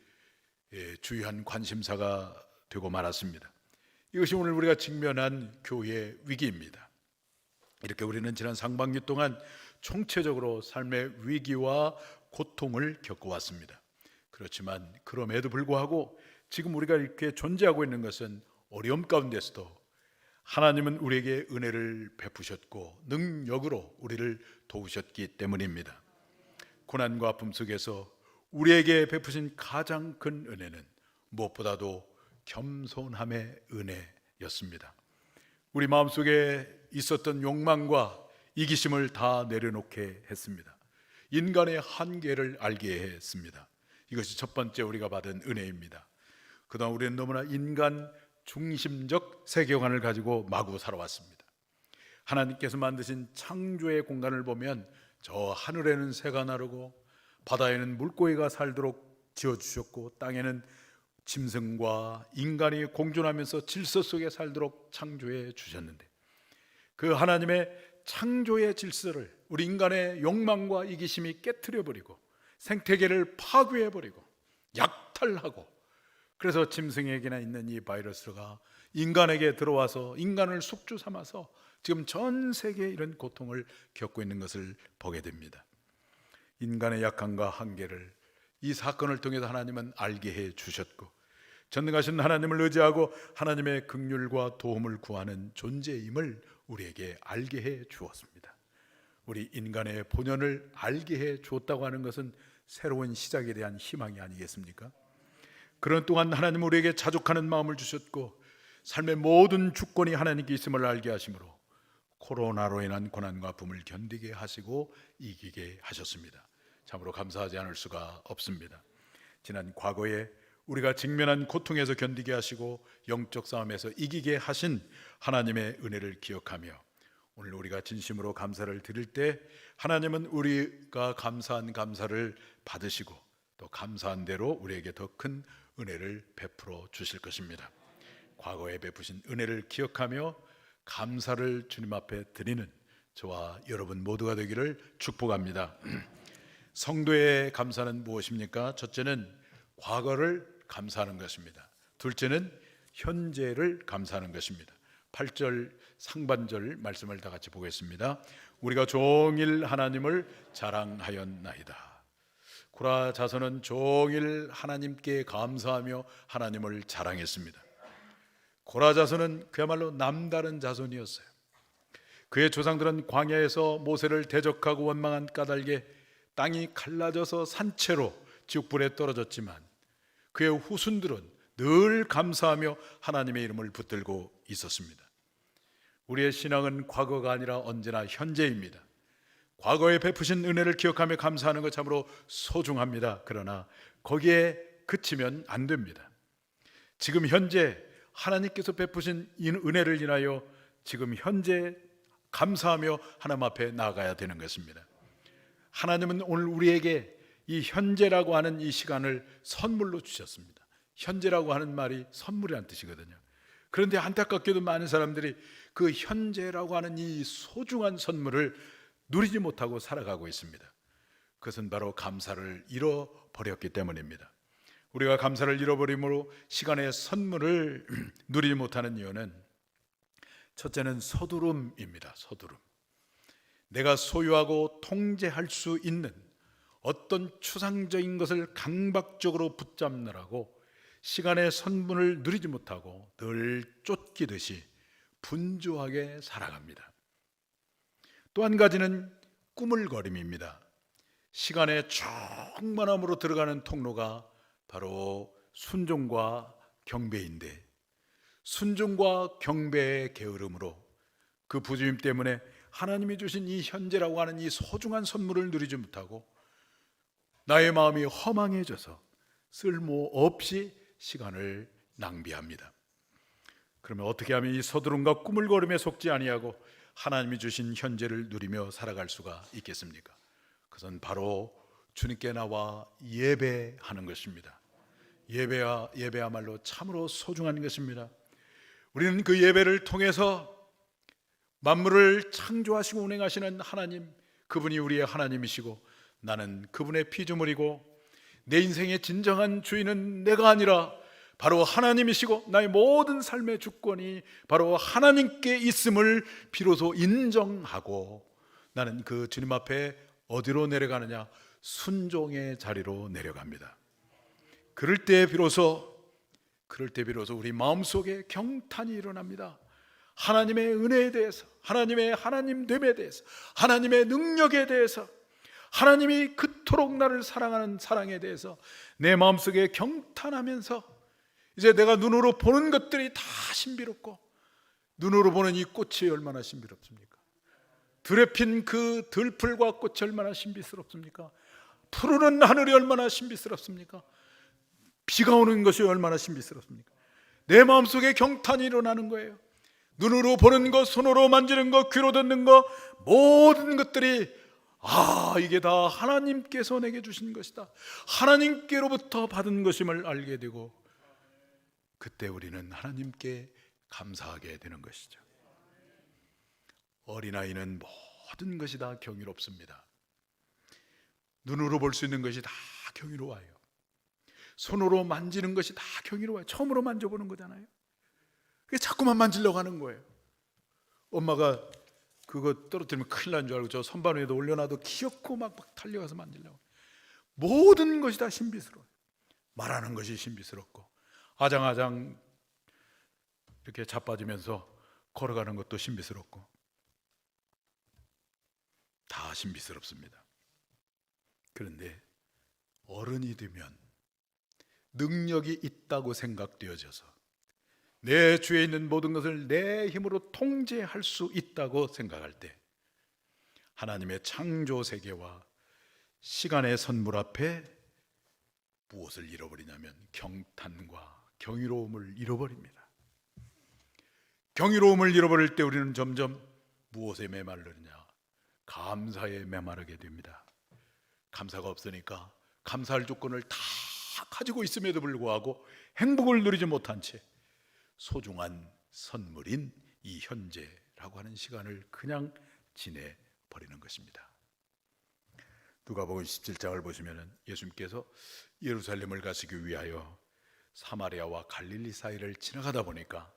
Speaker 4: 주요한 관심사가 되고 말았습니다. 이것이 오늘 우리가 직면한 교회의 위기입니다. 이렇게 우리는 지난 상반기 동안 총체적으로 삶의 위기와 고통을 겪어왔습니다. 그렇지만 그럼에도 불구하고 지금 우리가 이렇게 존재하고 있는 것은 어려움 가운데서도 하나님은 우리에게 은혜를 베푸셨고 능력으로 우리를 도우셨기 때문입니다. 고난과 아픔 속에서 우리에게 베푸신 가장 큰 은혜는 무엇보다도 겸손함의 은혜였습니다. 우리 마음속에 있었던 욕망과 이기심을 다 내려놓게 했습니다. 인간의 한계를 알게 했습니다. 이것이 첫 번째 우리가 받은 은혜입니다. 그동안 우리는 너무나 인간 중심적 세계관을 가지고 마구 살아왔습니다. 하나님께서 만드신 창조의 공간을 보면 저 하늘에는 새가 나르고 바다에는 물고기가 살도록 지어주셨고 땅에는 짐승과 인간이 공존하면서 질서 속에 살도록 창조해 주셨는데 그 하나님의 창조의 질서를 우리 인간의 욕망과 이기심이 깨트려버리고 생태계를 파괴해버리고 약탈하고, 그래서 짐승에게나 있는 이 바이러스가 인간에게 들어와서 인간을 숙주 삼아서 지금 전 세계에 이런 고통을 겪고 있는 것을 보게 됩니다. 인간의 약함과 한계를 이 사건을 통해서 하나님은 알게 해 주셨고, 전능하신 하나님을 의지하고 하나님의 긍휼과 도움을 구하는 존재임을 우리에게 알게 해 주었습니다. 우리 인간의 본연을 알게 해 주었다고 하는 것은 새로운 시작에 대한 희망이 아니겠습니까? 그런 동안 하나님 우리에게 자족하는 마음을 주셨고 삶의 모든 주권이 하나님께 있음을 알게 하심으로 코로나로 인한 고난과 아픔을 견디게 하시고 이기게 하셨습니다. 참으로 감사하지 않을 수가 없습니다. 지난 과거에 우리가 직면한 고통에서 견디게 하시고 영적 싸움에서 이기게 하신 하나님의 은혜를 기억하며 오늘 우리가 진심으로 감사를 드릴 때 하나님은 우리가 감사한 감사를 받으시고 또 감사한 대로 우리에게 더 큰 은혜를 베풀어 주실 것입니다. 과거에 베푸신 은혜를 기억하며 감사를 주님 앞에 드리는 저와 여러분 모두가 되기를 축복합니다. 성도의 감사는 무엇입니까? 첫째는 과거를 감사하는 것입니다. 둘째는 현재를 감사하는 것입니다. 8절 상반절 말씀을 다 같이 보겠습니다. 우리가 종일 하나님을 자랑하였나이다. 고라 자손은 종일 하나님께 감사하며 하나님을 자랑했습니다. 고라 자손은 그야말로 남다른 자손이었어요. 그의 조상들은 광야에서 모세를 대적하고 원망한 까닭에 땅이 갈라져서 산채로 지옥불에 떨어졌지만 그의 후손들은 늘 감사하며 하나님의 이름을 붙들고 있었습니다. 우리의 신앙은 과거가 아니라 언제나 현재입니다. 과거에 베푸신 은혜를 기억하며 감사하는 것 참으로 소중합니다. 그러나 거기에 그치면 안 됩니다. 지금 현재 하나님께서 베푸신 은혜를 인하여 지금 현재 감사하며 하나님 앞에 나아가야 되는 것입니다. 하나님은 오늘 우리에게 이 현재라고 하는 이 시간을 선물로 주셨습니다. 현재라고 하는 말이 선물이란 뜻이거든요. 그런데 안타깝게도 많은 사람들이 그 현재라고 하는 이 소중한 선물을 누리지 못하고 살아가고 있습니다. 그것은 바로 감사를 잃어버렸기 때문입니다. 우리가 감사를 잃어버림으로 시간의 선물을 누리지 못하는 이유는 첫째는 서두름입니다. 서두름. 내가 소유하고 통제할 수 있는 어떤 추상적인 것을 강박적으로 붙잡느라고 시간의 선물을 누리지 못하고 늘 쫓기듯이 분주하게 살아갑니다. 또 한 가지는 꾸물거림입니다. 시간의 충만함으로 들어가는 통로가 바로 순종과 경배인데, 순종과 경배의 게으름으로 그 부주임 때문에 하나님이 주신 이 현재라고 하는 이 소중한 선물을 누리지 못하고 나의 마음이 허망해져서 쓸모없이 시간을 낭비합니다. 그러면 어떻게 하면 이 서두름과 꾸물거림에 속지 아니하고 하나님이 주신 현재를 누리며 살아갈 수가 있겠습니까? 그것은 바로 주님께 나와 예배하는 것입니다. 예배야말로 참으로 소중한 것입니다. 우리는 그 예배를 통해서 만물을 창조하시고 운행하시는 하나님, 그분이 우리의 하나님이시고 나는 그분의 피조물이고 내 인생의 진정한 주인은 내가 아니라 바로 하나님이시고 나의 모든 삶의 주권이 바로 하나님께 있음을 비로소 인정하고 나는 그 주님 앞에 어디로 내려가느냐? 순종의 자리로 내려갑니다. 그럴 때 비로소 우리 마음속에 경탄이 일어납니다. 하나님의 은혜에 대해서, 하나님의 하나님됨에 대해서, 하나님의 능력에 대해서, 하나님이 그토록 나를 사랑하는 사랑에 대해서 내 마음속에 경탄하면서 이제 내가 눈으로 보는 것들이 다 신비롭고, 눈으로 보는 이 꽃이 얼마나 신비롭습니까? 들에 핀 그 들풀과 꽃이 얼마나 신비스럽습니까? 푸르른 하늘이 얼마나 신비스럽습니까? 비가 오는 것이 얼마나 신비스럽습니까? 내 마음속에 경탄이 일어나는 거예요. 눈으로 보는 것, 손으로 만지는 것, 귀로 듣는 것, 모든 것들이 이게 다 하나님께서 내게 주신 것이다, 하나님께로부터 받은 것임을 알게 되고, 그때 우리는 하나님께 감사하게 되는 것이죠. 어린아이는 모든 것이 다 경이롭습니다. 눈으로 볼 수 있는 것이 다 경이로워요. 손으로 만지는 것이 다 경이로워요. 처음으로 만져보는 거잖아요. 그게 자꾸만 만지려고 하는 거예요. 엄마가 그거 떨어뜨리면 큰일 난 줄 알고 저 선반 위에도 올려놔도 귀엽고 막 달려가서 만지려고. 모든 것이 다 신비스러워요. 말하는 것이 신비스럽고, 아장아장 이렇게 자빠지면서 걸어가는 것도 신비스럽고, 다 신비스럽습니다. 그런데 어른이 되면 능력이 있다고 생각되어져서 내 주위에 있는 모든 것을 내 힘으로 통제할 수 있다고 생각할 때 하나님의 창조 세계와 시간의 선물 앞에 무엇을 잃어버리냐면 경탄과 경이로움을 잃어버립니다. 경이로움을 잃어버릴 때 우리는 점점 무엇에 메마르느냐? 감사에 메마르게 됩니다. 감사가 없으니까 감사할 조건을 다 가지고 있음에도 불구하고 행복을 누리지 못한 채 소중한 선물인 이 현재라고 하는 시간을 그냥 지내버리는 것입니다. 누가복음 17장을 보시면 예수님께서 예루살렘을 가시기 위하여 사마리아와 갈릴리 사이를 지나가다 보니까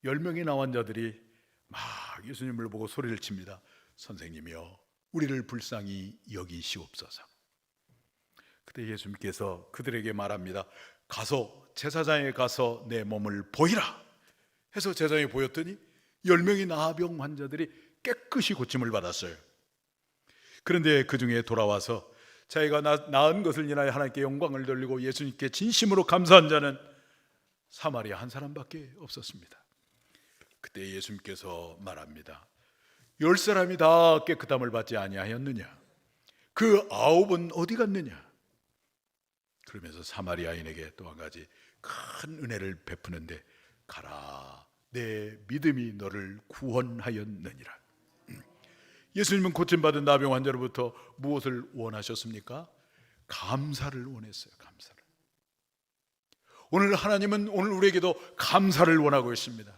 Speaker 4: 10명의 나온 자들이 막 예수님을 보고 소리를 칩니다. 선생님이여, 우리를 불쌍히 여기시옵소서. 그때 예수님께서 그들에게 말합니다. 가서 제사장에 가서 내 몸을 보이라 해서 제사장에 보였더니 10명의 나병 환자들이 깨끗이 고침을 받았어요. 그런데 그 중에 돌아와서 자기가 나은 것을 인하여 하나님께 영광을 돌리고 예수님께 진심으로 감사한 자는 사마리아 한 사람밖에 없었습니다. 그때 예수님께서 말합니다. 10사람이 다 깨끗함을 받지 아니하였느냐? 그 9은 어디 갔느냐? 그러면서 사마리아인에게 또 한 가지 큰 은혜를 베푸는데, 가라, 내 믿음이 너를 구원하였느니라. 예수님은 고침받은 나병 환자로부터 무엇을 원하셨습니까? 감사를 원했어요. 감사를. 오늘 하나님은 오늘 우리에게도 감사를 원하고 있습니다.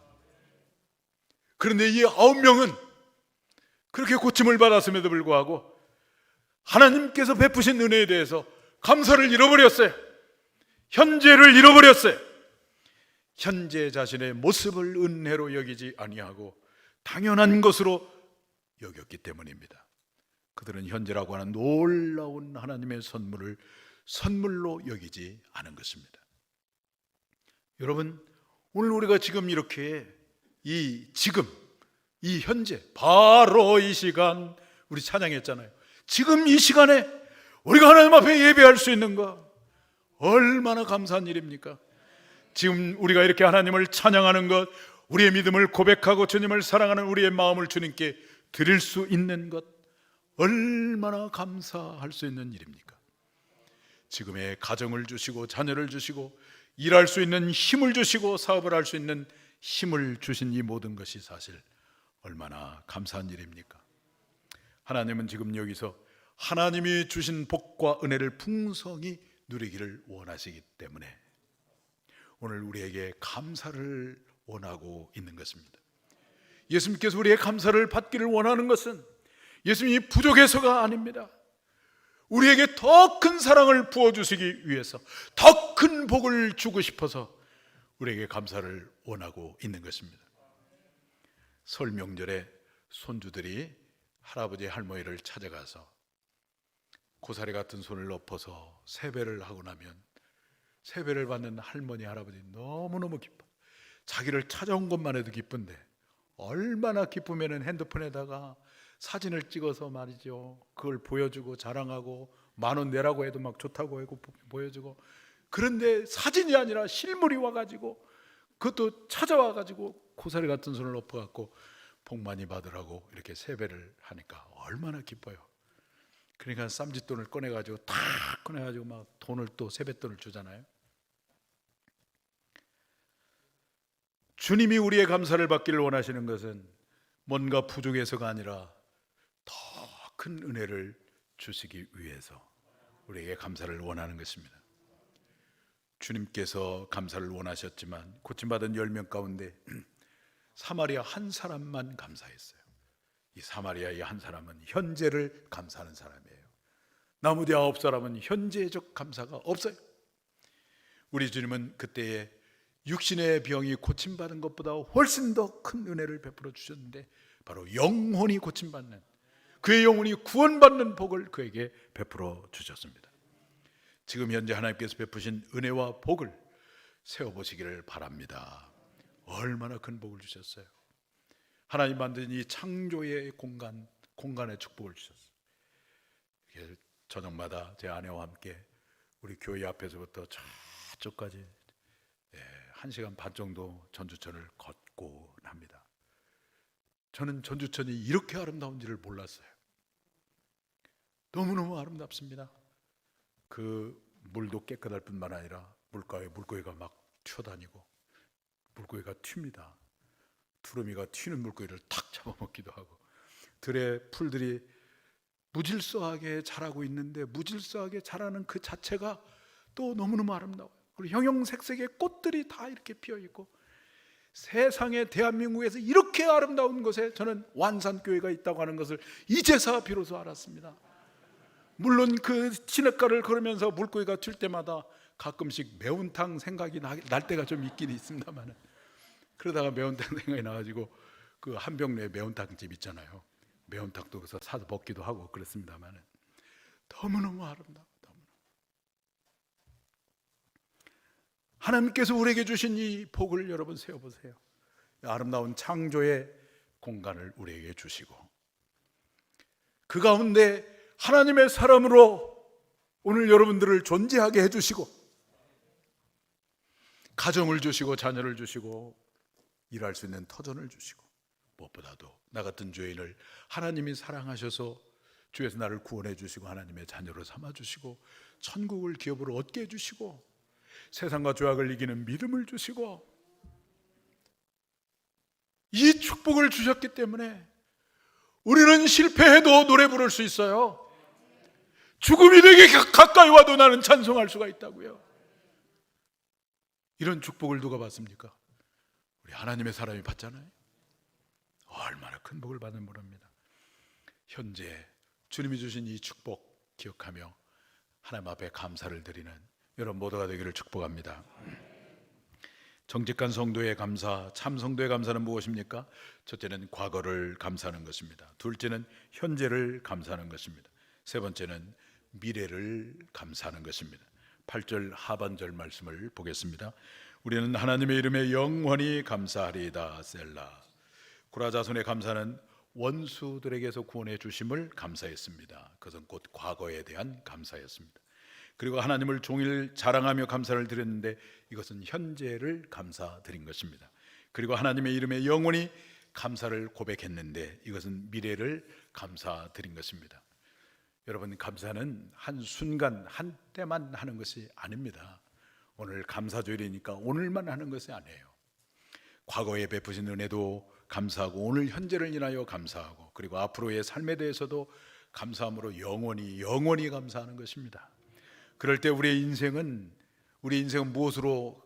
Speaker 4: 그런데 이 9명은 그렇게 고침을 받았음에도 불구하고 하나님께서 베푸신 은혜에 대해서 감사를 잃어버렸어요. 현재를 잃어버렸어요. 현재 자신의 모습을 은혜로 여기지 아니하고 당연한 것으로 여겼기 때문입니다. 그들은 현재라고 하는 놀라운 하나님의 선물을 선물로 여기지 않은 것입니다. 여러분, 오늘 우리가 지금 이렇게 이 현재 바로 이 시간 우리 찬양했잖아요. 지금 이 시간에 우리가 하나님 앞에 예배할 수 있는 거 얼마나 감사한 일입니까? 지금 우리가 이렇게 하나님을 찬양하는 것, 우리의 믿음을 고백하고 주님을 사랑하는 우리의 마음을 주님께 드릴 수 있는 것 얼마나 감사할 수 있는 일입니까? 지금의 가정을 주시고 자녀를 주시고 일할 수 있는 힘을 주시고 사업을 할 수 있는 힘을 주신 이 모든 것이 사실 얼마나 감사한 일입니까? 하나님은 지금 여기서 하나님이 주신 복과 은혜를 풍성히 누리기를 원하시기 때문에 오늘 우리에게 감사를 원하고 있는 것입니다. 예수님께서 우리의 감사를 받기를 원하는 것은 예수님이 부족해서가 아닙니다. 우리에게 더 큰 사랑을 부어주시기 위해서, 더 큰 복을 주고 싶어서 우리에게 감사를 원하고 있는 것입니다. 설 명절에 손주들이 할아버지 할머니를 찾아가서 고사리 같은 손을 엎어서 세배를 하고 나면 세배를 받는 할머니 할아버지 너무너무 기뻐. 자기를 찾아온 것만 해도 기쁜데 얼마나 기쁘면 핸드폰에다가 사진을 찍어서 말이죠, 그걸 보여주고 자랑하고 10,000원 내라고 해도 막 좋다고 하고 보여주고. 그런데 사진이 아니라 실물이 와가지고 그것도 찾아와가지고 고사리 같은 손을 엎어갖고 복 많이 받으라고 이렇게 세배를 하니까 얼마나 기뻐요. 그러니까 쌈짓돈을 꺼내가지고 탁 꺼내가지고 막 돈을 또 세뱃돈을 주잖아요. 주님이 우리의 감사를 받기를 원하시는 것은 뭔가 부족해서가 아니라 더 큰 은혜를 주시기 위해서 우리에게 감사를 원하는 것입니다. 주님께서 감사를 원하셨지만 고침받은 10명 가운데 사마리아 한 사람만 감사했어요. 이 사마리아의 한 사람은 현재를 감사하는 사람이에요. 나머지 9사람은 현재적 감사가 없어요. 우리 주님은 그때에 육신의 병이 고침받은 것보다 훨씬 더 큰 은혜를 베풀어 주셨는데 바로 영혼이 고침받는, 그의 영혼이 구원받는 복을 그에게 베풀어 주셨습니다. 지금 현재 하나님께서 베푸신 은혜와 복을 세워보시기를 바랍니다. 얼마나 큰 복을 주셨어요. 하나님 만든 이 창조의 공간의 축복을 주셨어요. 저녁마다 제 아내와 함께 우리 교회 앞에서부터 저쪽까지 1시간 반 정도 전주천을 걷곤 합니다. 저는 전주천이 이렇게 아름다운지를 몰랐어요. 너무너무 아름답습니다. 그 물도 깨끗할 뿐만 아니라 물가에 물고기가 막 튀어다니고 물고기가 튑니다. 두루미가 튀는 물고기를 탁 잡아먹기도 하고, 들에 풀들이 무질서하게 자라고 있는데 무질서하게 자라는 그 자체가 또 너무너무 아름다워요. 그리고 형형색색의 꽃들이 다 이렇게 피어있고, 세상에 대한민국에서 이렇게 아름다운 곳에 저는 완산교회가 있다고 하는 것을 이제서 비로소 알았습니다. 물론 그 시냇가를 걸으면서 물고기가 튈 때마다 가끔씩 매운탕 생각이 날 때가 좀 있긴 있습니다만, 그러다가 매운탕 생각이 나가지고 그 한병내에 매운탕집 있잖아요. 매운탕도 그래서 사서 먹기도 하고 그랬습니다만 너무너무 아름다워. 하나님께서 우리에게 주신 이 복을 여러분 세어보세요. 아름다운 창조의 공간을 우리에게 주시고, 그 가운데 하나님의 사람으로 오늘 여러분들을 존재하게 해주시고, 가정을 주시고 자녀를 주시고 일할 수 있는 터전을 주시고, 무엇보다도 나 같은 죄인을 하나님이 사랑하셔서 주에서 나를 구원해 주시고 하나님의 자녀로 삼아 주시고 천국을 기업으로 얻게 해주시고 세상과 죄악을 이기는 믿음을 주시고, 이 축복을 주셨기 때문에 우리는 실패해도 노래 부를 수 있어요. 죽음이 내게 가까이 와도 나는 찬송할 수가 있다고요. 이런 축복을 누가 받습니까? 우리 하나님의 사람이 받잖아요. 얼마나 큰 복을 받는 모릅니다. 현재 주님이 주신 이 축복 기억하며 하나님 앞에 감사를 드리는 여러분 모두가 되기를 축복합니다. 정직한 성도의 감사, 참 성도의 감사는 무엇입니까? 첫째는 과거를 감사하는 것입니다. 둘째는 현재를 감사하는 것입니다. 세 번째는 미래를 감사하는 것입니다. 8절 하반절 말씀을 보겠습니다. 우리는 하나님의 이름에 영원히 감사하리이다. 셀라. 고라자손의 감사는 원수들에게서 구원해 주심을 감사했습니다. 그것은 곧 과거에 대한 감사였습니다. 그리고 하나님을 종일 자랑하며 감사를 드렸는데 이것은 현재를 감사드린 것입니다. 그리고 하나님의 이름에 영원히 감사를 고백했는데 이것은 미래를 감사드린 것입니다. 여러분, 감사는 한순간 한때만 하는 것이 아닙니다. 오늘 감사주일이니까 오늘만 하는 것이 아니에요. 과거에 베푸신 은혜도 감사하고 오늘 현재를 인하여 감사하고 그리고 앞으로의 삶에 대해서도 감사함으로 영원히 감사하는 것입니다. 그럴 때 우리 인생은 무엇으로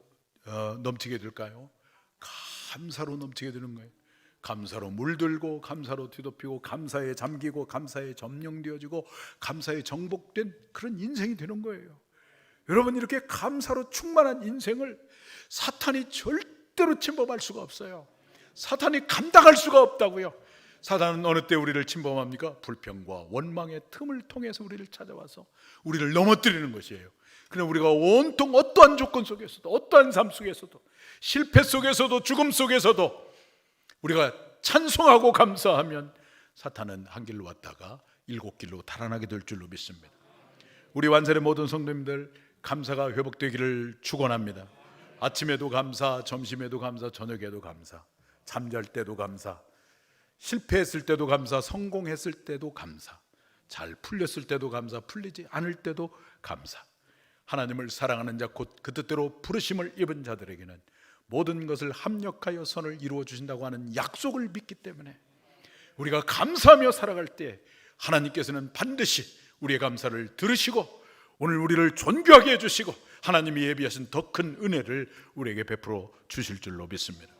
Speaker 4: 넘치게 될까요? 감사로 넘치게 되는 거예요. 감사로 물들고 감사로 뒤덮이고 감사에 잠기고 감사에 점령되어지고 감사에 정복된 그런 인생이 되는 거예요. 여러분, 이렇게 감사로 충만한 인생을 사탄이 절대로 침범할 수가 없어요. 사탄이 감당할 수가 없다고요. 사탄은 어느 때 우리를 침범합니까? 불평과 원망의 틈을 통해서 우리를 찾아와서 우리를 넘어뜨리는 것이에요. 그러나 우리가 온통 어떠한 조건 속에서도 어떠한 삶 속에서도 실패 속에서도 죽음 속에서도 우리가 찬송하고 감사하면 사탄은 한 길로 왔다가 7길로 달아나게 될 줄로 믿습니다. 우리 완전의 모든 성도님들 감사가 회복되기를 축원합니다. 아침에도 감사, 점심에도 감사, 저녁에도 감사, 잠잘 때도 감사, 실패했을 때도 감사, 성공했을 때도 감사, 잘 풀렸을 때도 감사, 풀리지 않을 때도 감사. 하나님을 사랑하는 자 곧 그 뜻대로 부르심을 입은 자들에게는 모든 것을 합력하여 선을 이루어 주신다고 하는 약속을 믿기 때문에 우리가 감사하며 살아갈 때 하나님께서는 반드시 우리의 감사를 들으시고 오늘 우리를 존귀하게 해주시고 하나님이 예비하신 더 큰 은혜를 우리에게 베풀어 주실 줄로 믿습니다.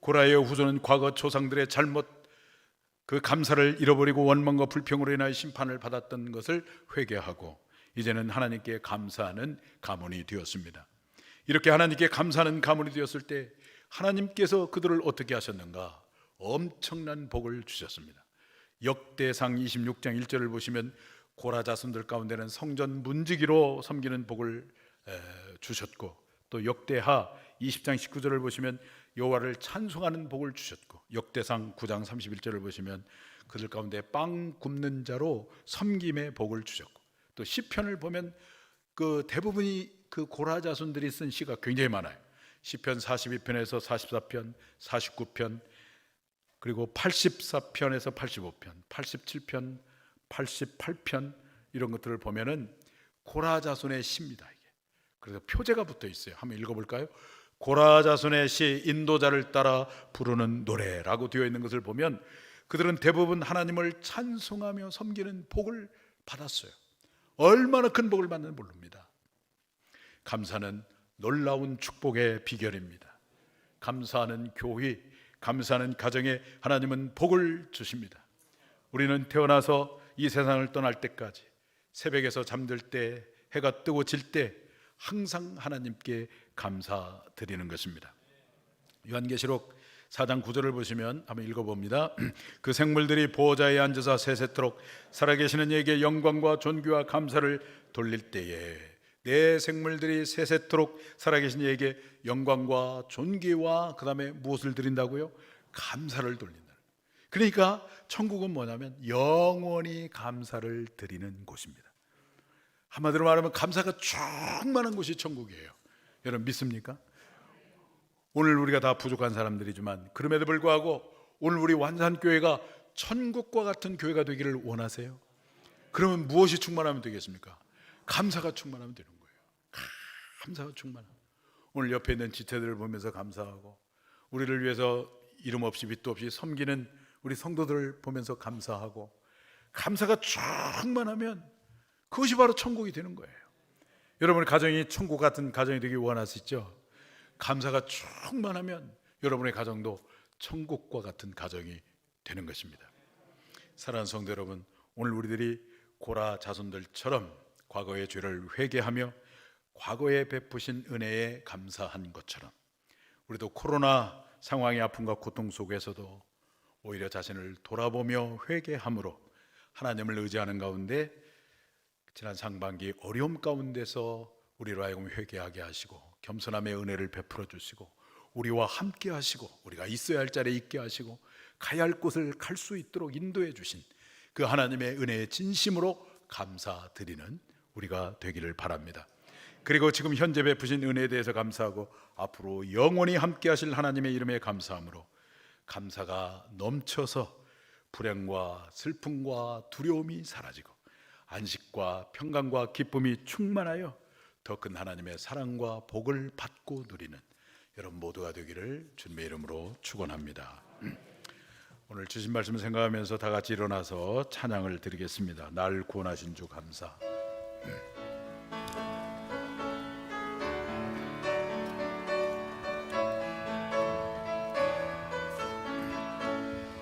Speaker 4: 고라의 후손은 과거 조상들의 잘못, 그 감사를 잃어버리고 원망과 불평으로 인하여 심판을 받았던 것을 회개하고 이제는 하나님께 감사하는 가문이 되었습니다. 이렇게 하나님께 감사하는 가문이 되었을 때 하나님께서 그들을 어떻게 하셨는가? 엄청난 복을 주셨습니다. 역대상 26장 1절을 보시면 고라 자손들 가운데는 성전 문지기로 섬기는 복을 주셨고, 또 역대하 20장 19절을 보시면 여호와를 찬송하는 복을 주셨고, 역대상 9장 31절을 보시면 그들 가운데 빵 굽는 자로 섬김의 복을 주셨고, 또 시편을 보면 그 대부분이 그 고라 자손들이 쓴 시가 굉장히 많아요. 시편 42편에서 44편, 49편, 그리고 84편에서 85편, 87편, 88편 이런 것들을 보면은 고라 자손의 시입니다. 이게. 그래서 표제가 붙어 있어요. 한번 읽어볼까요? 고라 자손의 시, 인도자를 따라 부르는 노래라고 되어 있는 것을 보면 그들은 대부분 하나님을 찬송하며 섬기는 복을 받았어요. 얼마나 큰 복을 받는지 모릅니다. 감사는 놀라운 축복의 비결입니다. 감사하는 교회, 감사하는 가정에 하나님은 복을 주십니다. 우리는 태어나서 이 세상을 떠날 때까지 새벽에서 잠들 때, 해가 뜨고 질 때 항상 하나님께 감사드리는 것입니다. 요한계시록 4장 9절을 보시면 한번 읽어봅니다. 그 생물들이 보호자에 앉아서 세세토록 살아계시는 이에게 영광과 존귀와 감사를 돌릴 때에, 내 생물들이 세세토록 살아계신 이에게 영광과 존귀와 그 다음에 무엇을 드린다고요? 감사를 돌린다. 그러니까 천국은 뭐냐면 영원히 감사를 드리는 곳입니다. 한마디로 말하면 감사가 충만한 곳이 천국이에요. 여러분 믿습니까? 오늘 우리가 다 부족한 사람들이지만 그럼에도 불구하고 오늘 우리 완산교회가 천국과 같은 교회가 되기를 원하세요? 그러면 무엇이 충만하면 되겠습니까? 감사가 충만하면 되는 거예요. 감사가 충만하면. 오늘 옆에 있는 지체들을 보면서 감사하고, 우리를 위해서 이름 없이 빛도 없이 섬기는 우리 성도들을 보면서 감사하고, 감사가 충만하면 그것이 바로 천국이 되는 거예요. 여러분의 가정이 천국 같은 가정이 되기 원하시죠? 감사가 충만하면 여러분의 가정도 천국과 같은 가정이 되는 것입니다. 사랑하는 성도 여러분, 오늘 우리들이 고라 자손들처럼 과거의 죄를 회개하며 과거에 베푸신 은혜에 감사한 것처럼 우리도 코로나 상황의 아픔과 고통 속에서도 오히려 자신을 돌아보며 회개함으로 하나님을 의지하는 가운데 지난 상반기 어려움 가운데서 우리로 하여금 회개하게 하시고 겸손함의 은혜를 베풀어 주시고 우리와 함께 하시고 우리가 있어야 할 자리에 있게 하시고 가야 할 곳을 갈 수 있도록 인도해 주신 그 하나님의 은혜에 진심으로 감사드리는 우리가 되기를 바랍니다. 그리고 지금 현재 베푸신 은혜에 대해서 감사하고 앞으로 영원히 함께 하실 하나님의 이름에 감사함으로 감사가 넘쳐서 불행과 슬픔과 두려움이 사라지고 안식과 평강과 기쁨이 충만하여 더 큰 하나님의 사랑과 복을 받고 누리는 여러분 모두가 되기를 주님의 이름으로 축원합니다. 오늘 주신 말씀을 생각하면서 다 같이 일어나서 찬양을 드리겠습니다. 날 구원하신 주 감사.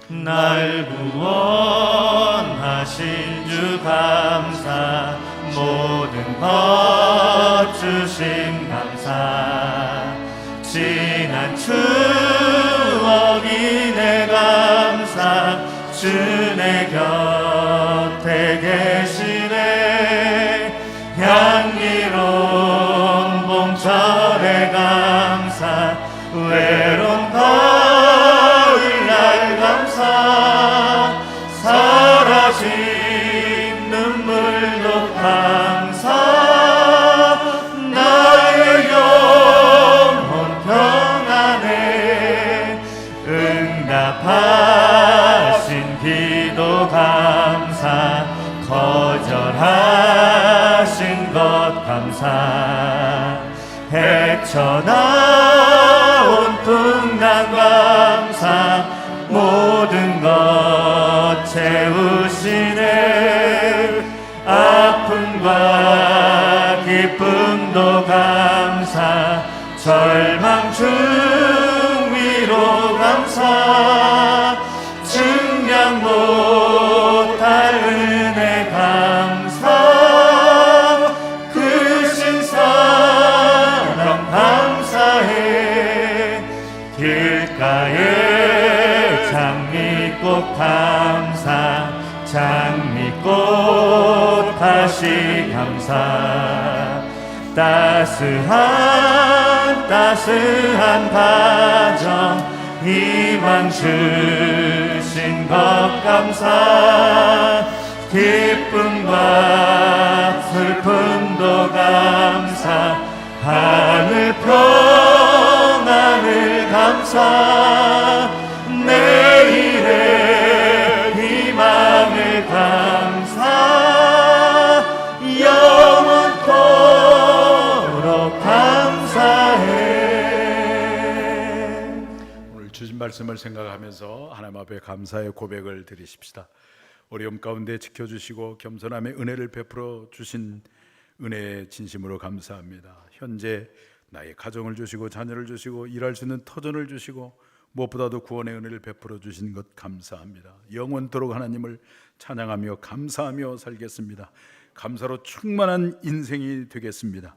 Speaker 2: 날 구원하신 주 감사, 모든 것 주심 감사, 지난 추억이 내 감사, 주 내 곁에 계시네. 향기로운 봄철의 감사, 외로운 가을날 감사, 사라진 눈물도 감사, 나의 영혼 평안에 응답하신 기도 감사, 거절하신 것 감사, 헤쳐나온 풍랑 감사, 모든 것 채우시네. 아픔과 기쁨도 감사, 절망 중 위로 감사, 증량 못할 은혜 감사, 크신 사랑 감사해. 길가에 장미꽃 감사, 장미꽃 다시 감사, 따스한 가정 희망 주신 것 감사, 기쁨과 슬픔도 감사, 하늘 평안을 감사, 내일의 희망을 감사, 영원토록 감사해.
Speaker 4: 오늘 주신 말씀을 생각하면서 하나님 앞에 감사의 고백을 드리십시다. 어려움 가운데 지켜주시고 겸손함의 은혜를 베풀어 주신 은혜에 진심으로 감사합니다. 현재 나의 가정을 주시고 자녀를 주시고 일할 수 있는 터전을 주시고 무엇보다도 구원의 은혜를 베풀어 주신 것 감사합니다. 영원토록 하나님을 찬양하며 감사하며 살겠습니다. 감사로 충만한 인생이 되겠습니다.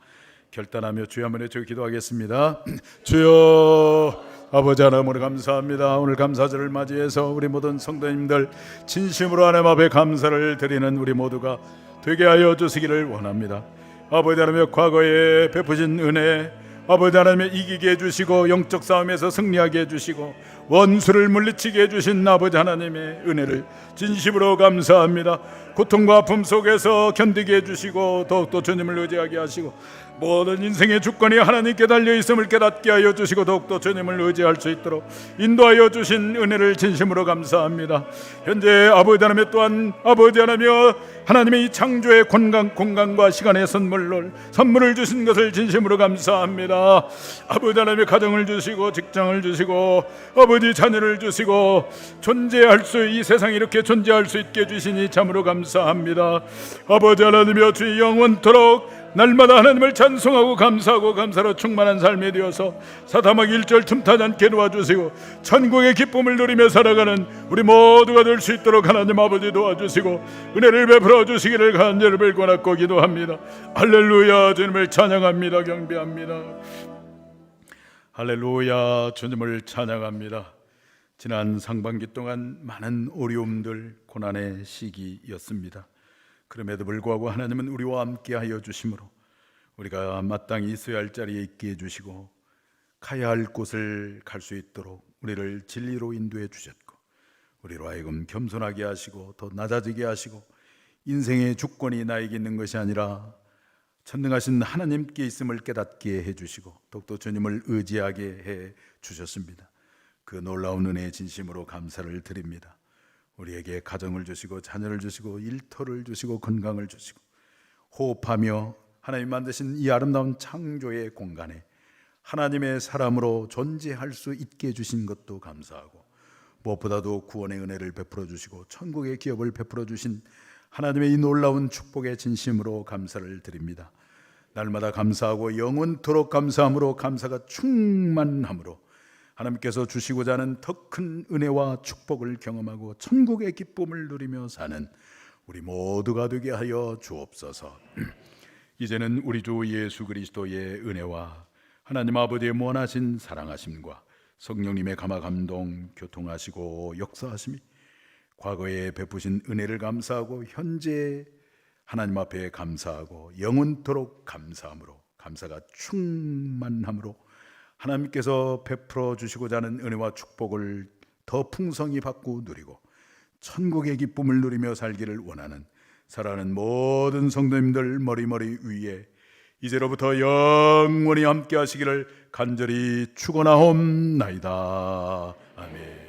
Speaker 4: 결단하며 주여 한번 외쳐 기도하겠습니다. 주여, 아버지 하나님 오늘 감사합니다. 오늘 감사절을 맞이해서 우리 모든 성도님들 진심으로 하나님 앞에 감사를 드리는 우리 모두가 되게 하여 주시기를 원합니다. 아버지 하나님 과거에 베푸신 은혜, 아버지 하나님 이기게 해주시고 영적 싸움에서 승리하게 해주시고 원수를 물리치게 해주신 아버지 하나님의 은혜를 진심으로 감사합니다. 고통과 아픔 속에서 견디게 해주시고 더욱더 주님을 의지하게 하시고 모든 인생의 주권이 하나님께 달려있음을 깨닫게 하여 주시고 더욱더 주님을 의지할 수 있도록 인도하여 주신 은혜를 진심으로 감사합니다. 현재 아버지 하나님 또한 아버지 하나며 하나님의 이 창조의 공간과 시간의 선물을 주신 것을 진심으로 감사합니다. 아버지 하나님의 가정을 주시고 직장을 주시고 아버지 자녀를 주시고 이 세상에 이렇게 존재할 수 있게 해주시니 참으로 감사합니다. 아버지 하나님이여 주의 영원토록 날마다 하나님을 찬송하고 감사하고 감사로 충만한 삶이 되어서 사타막 일절 틈타지 않게 도와주시고 천국의 기쁨을 누리며 살아가는 우리 모두가 될 수 있도록 하나님 아버지 도와주시고 은혜를 베풀어 주시기를 간절히 빌고나고 기도합니다. 할렐루야. 주님을 찬양합니다. 경배합니다. 할렐루야. 주님을 찬양합니다. 지난 상반기 동안 많은 어려움들 고난의 시기였습니다. 그럼에도 불구하고 하나님은 우리와 함께하여 주심으로 우리가 마땅히 있어야 할 자리에 있게 해주시고 가야 할 곳을 갈 수 있도록 우리를 진리로 인도해 주셨고 우리로 하여금 겸손하게 하시고 더 낮아지게 하시고 인생의 주권이 나에게 있는 것이 아니라 전능하신 하나님께 있음을 깨닫게 해주시고 더욱더 주님을 의지하게 해 주셨습니다. 그 놀라운 은혜에 진심으로 감사를 드립니다. 우리에게 가정을 주시고 자녀를 주시고 일터를 주시고 건강을 주시고 호흡하며 하나님 만드신 이 아름다운 창조의 공간에 하나님의 사람으로 존재할 수 있게 해주신 것도 감사하고 무엇보다도 구원의 은혜를 베풀어 주시고 천국의 기업을 베풀어 주신 하나님의 이 놀라운 축복에 진심으로 감사를 드립니다. 날마다 감사하고 영원토록 감사함으로 감사가 충만함으로 하나님께서 주시고자 하는 더 큰 은혜와 축복을 경험하고 천국의 기쁨을 누리며 사는 우리 모두가 되게 하여 주옵소서. 이제는 우리 주 예수 그리스도의 은혜와 하나님 아버지의 무한하신 사랑하심과 성령님의 감화 감동 교통하시고 역사하심이 과거에 베푸신 은혜를 감사하고 현재 하나님 앞에 감사하고 영원토록 감사함으로 감사가 충만함으로 하나님께서 베풀어 주시고자 하는 은혜와 축복을 더 풍성히 받고 누리고 천국의 기쁨을 누리며 살기를 원하는 사랑하는 모든 성도님들 머리머리 위에 이제로부터 영원히 함께 하시기를 간절히 축원하옵나이다. 아멘.